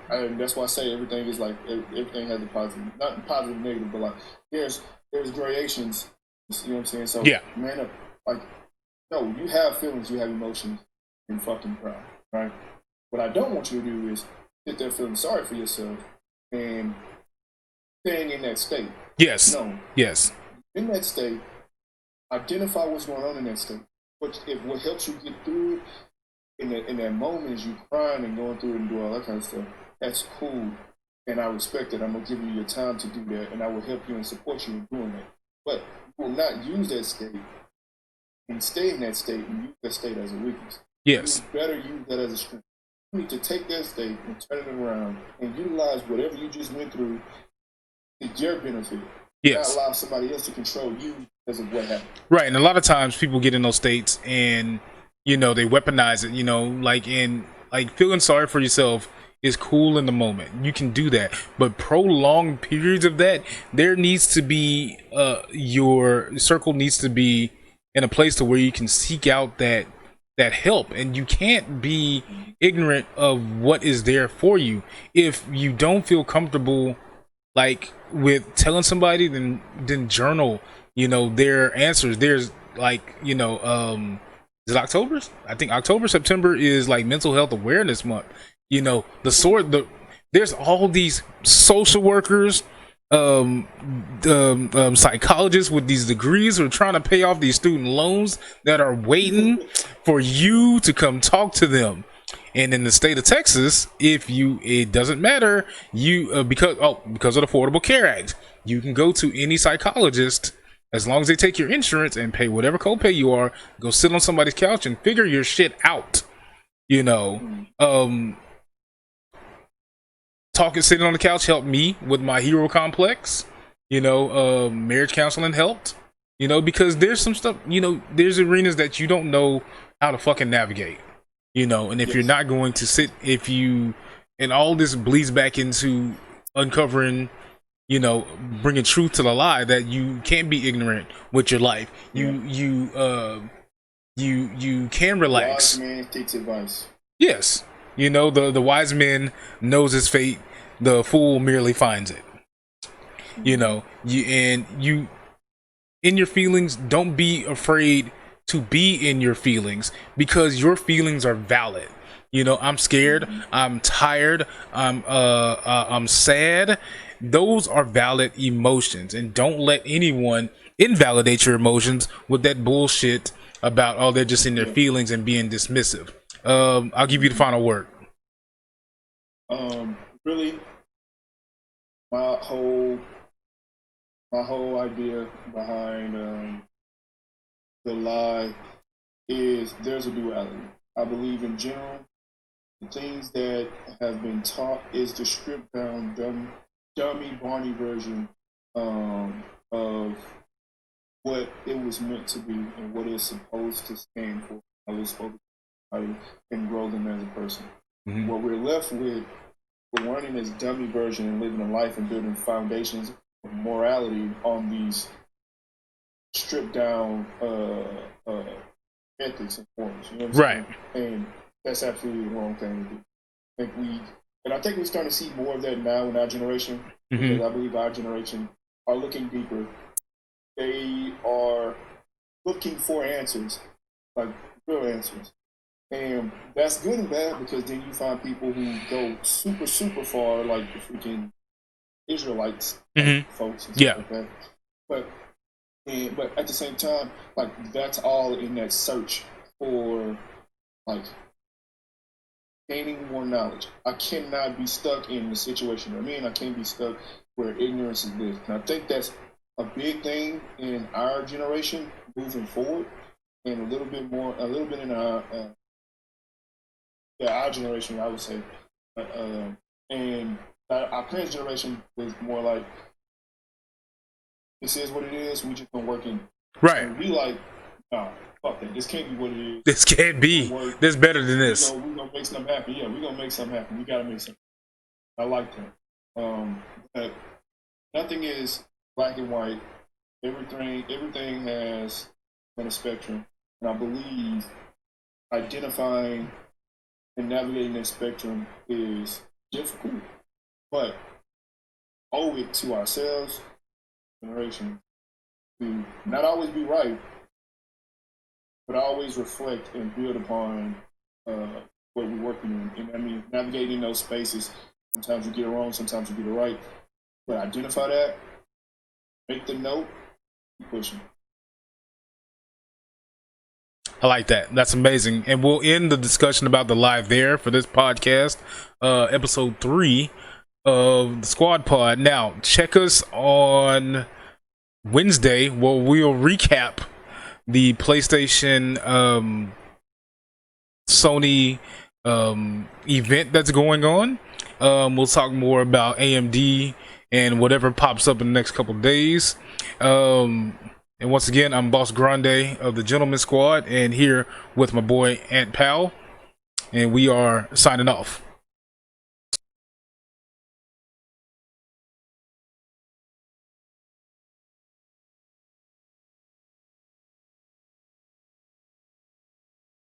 and that's why I say everything is like, everything has a positive, not positive, negative, but like, there's gradations, you know what I'm saying? So, yeah. Man up, like, no, you have feelings, you have emotions, and fucking cry, right? What I don't want you to do is sit there feeling sorry for yourself and staying in that state. Yes. No. Yes. In that state, identify what's going on in that state. What helps you get through it in that moment is you crying and going through it and doing all that kind of stuff. That's cool, and I respect it. I'm gonna give you your time to do that, and I will help you and support you in doing that. But you will not use that state and stay in that state and use that state as a weakness. Yes. You better use that as a strength. You need to take that state and turn it around and utilize whatever you just went through to your benefit. Yes. Not allow somebody else to control you because of what happened. Right, and a lot of times people get in those states and, you know, they weaponize it, you know, like feeling sorry for yourself is cool in the moment. You can do that. But prolonged periods of that, there needs to be your circle needs to be in a place to where you can seek out that help, and you can't be ignorant of what is there for you. If you don't feel comfortable like with telling somebody, then journal, you know, their answers. There's like, you know, is it October? I think October, September is like mental health awareness month. You know, there's all these social workers, psychologists with these degrees who are trying to pay off these student loans that are waiting for you to come talk to them. And in the state of Texas, it doesn't matter, you because of the Affordable Care Act, you can go to any psychologist as long as they take your insurance and pay whatever copay you are. Go sit on somebody's couch and figure your shit out. You know, sitting on the couch helped me with my hero complex. You know, marriage counseling helped. You know, because there's some stuff. You know, there's arenas that you don't know how to fucking navigate. You know, and if you're not going to sit, and all this bleeds back into uncovering, you know, bringing truth to the lie that you can't be ignorant with your life. You can relax. Wise man takes advice. Yes, you know, the wise man knows his fate. The fool merely finds it. You know, in your feelings, don't be afraid to be in your feelings, because your feelings are valid. You know, I'm scared, I'm tired, I'm sad. Those are valid emotions, and don't let anyone invalidate your emotions with that bullshit about, they're just in their feelings and being dismissive. I'll give you the final word. Really, my whole idea behind the lie is there's a duality. I believe in general, the things that have been taught is the stripped down, dummy, Barney version of what it was meant to be and what it's supposed to stand for, how it's supposed to and grow them as a person. Mm-hmm. What we're left with, we're learning this dummy version and living a life and building foundations of morality on these stripped down ethics and morals. You know what I'm Right. saying? And that's absolutely the wrong thing to do. I think we're starting to see more of that now in our generation, because I believe our generation are looking deeper. They are looking for answers, like real answers. And that's good and bad, because then you find people who go super, super far, like the freaking Israelites, folks and stuff like that. But at the same time, like, that's all in that search for, like, gaining more knowledge. I cannot be stuck in the situation I'm in. I can't be stuck where ignorance is bliss. And I think that's a big thing in our generation moving forward, and a little bit in our generation, I would say. And our parents' generation was more like, this is what it is, we just been working. Right. And we like, nah, fuck that. This can't be what it is. This can't be. This better than this. We're gonna make something happen. Yeah, we're gonna make something happen. We gotta make something. I like that. But nothing is black and white. Everything has been a spectrum. And I believe identifying and navigating that spectrum is difficult, but owe it to ourselves, generation, to not always be right, but always reflect and build upon what we're working in. And I mean, navigating those spaces, sometimes you get it wrong, sometimes you get it right, but identify that, make the note, keep pushing. I like that. That's amazing. And we'll end the discussion about the live there for this podcast, episode 3 of the Sqwad Pod. Now, check us on Wednesday, where we'll recap the PlayStation Sony event that's going on. We'll talk more about AMD and whatever pops up in the next couple of days. And once again, I'm Boss Grande of the Gentleman Squad, and here with my boy Ant Powell, and we are signing off.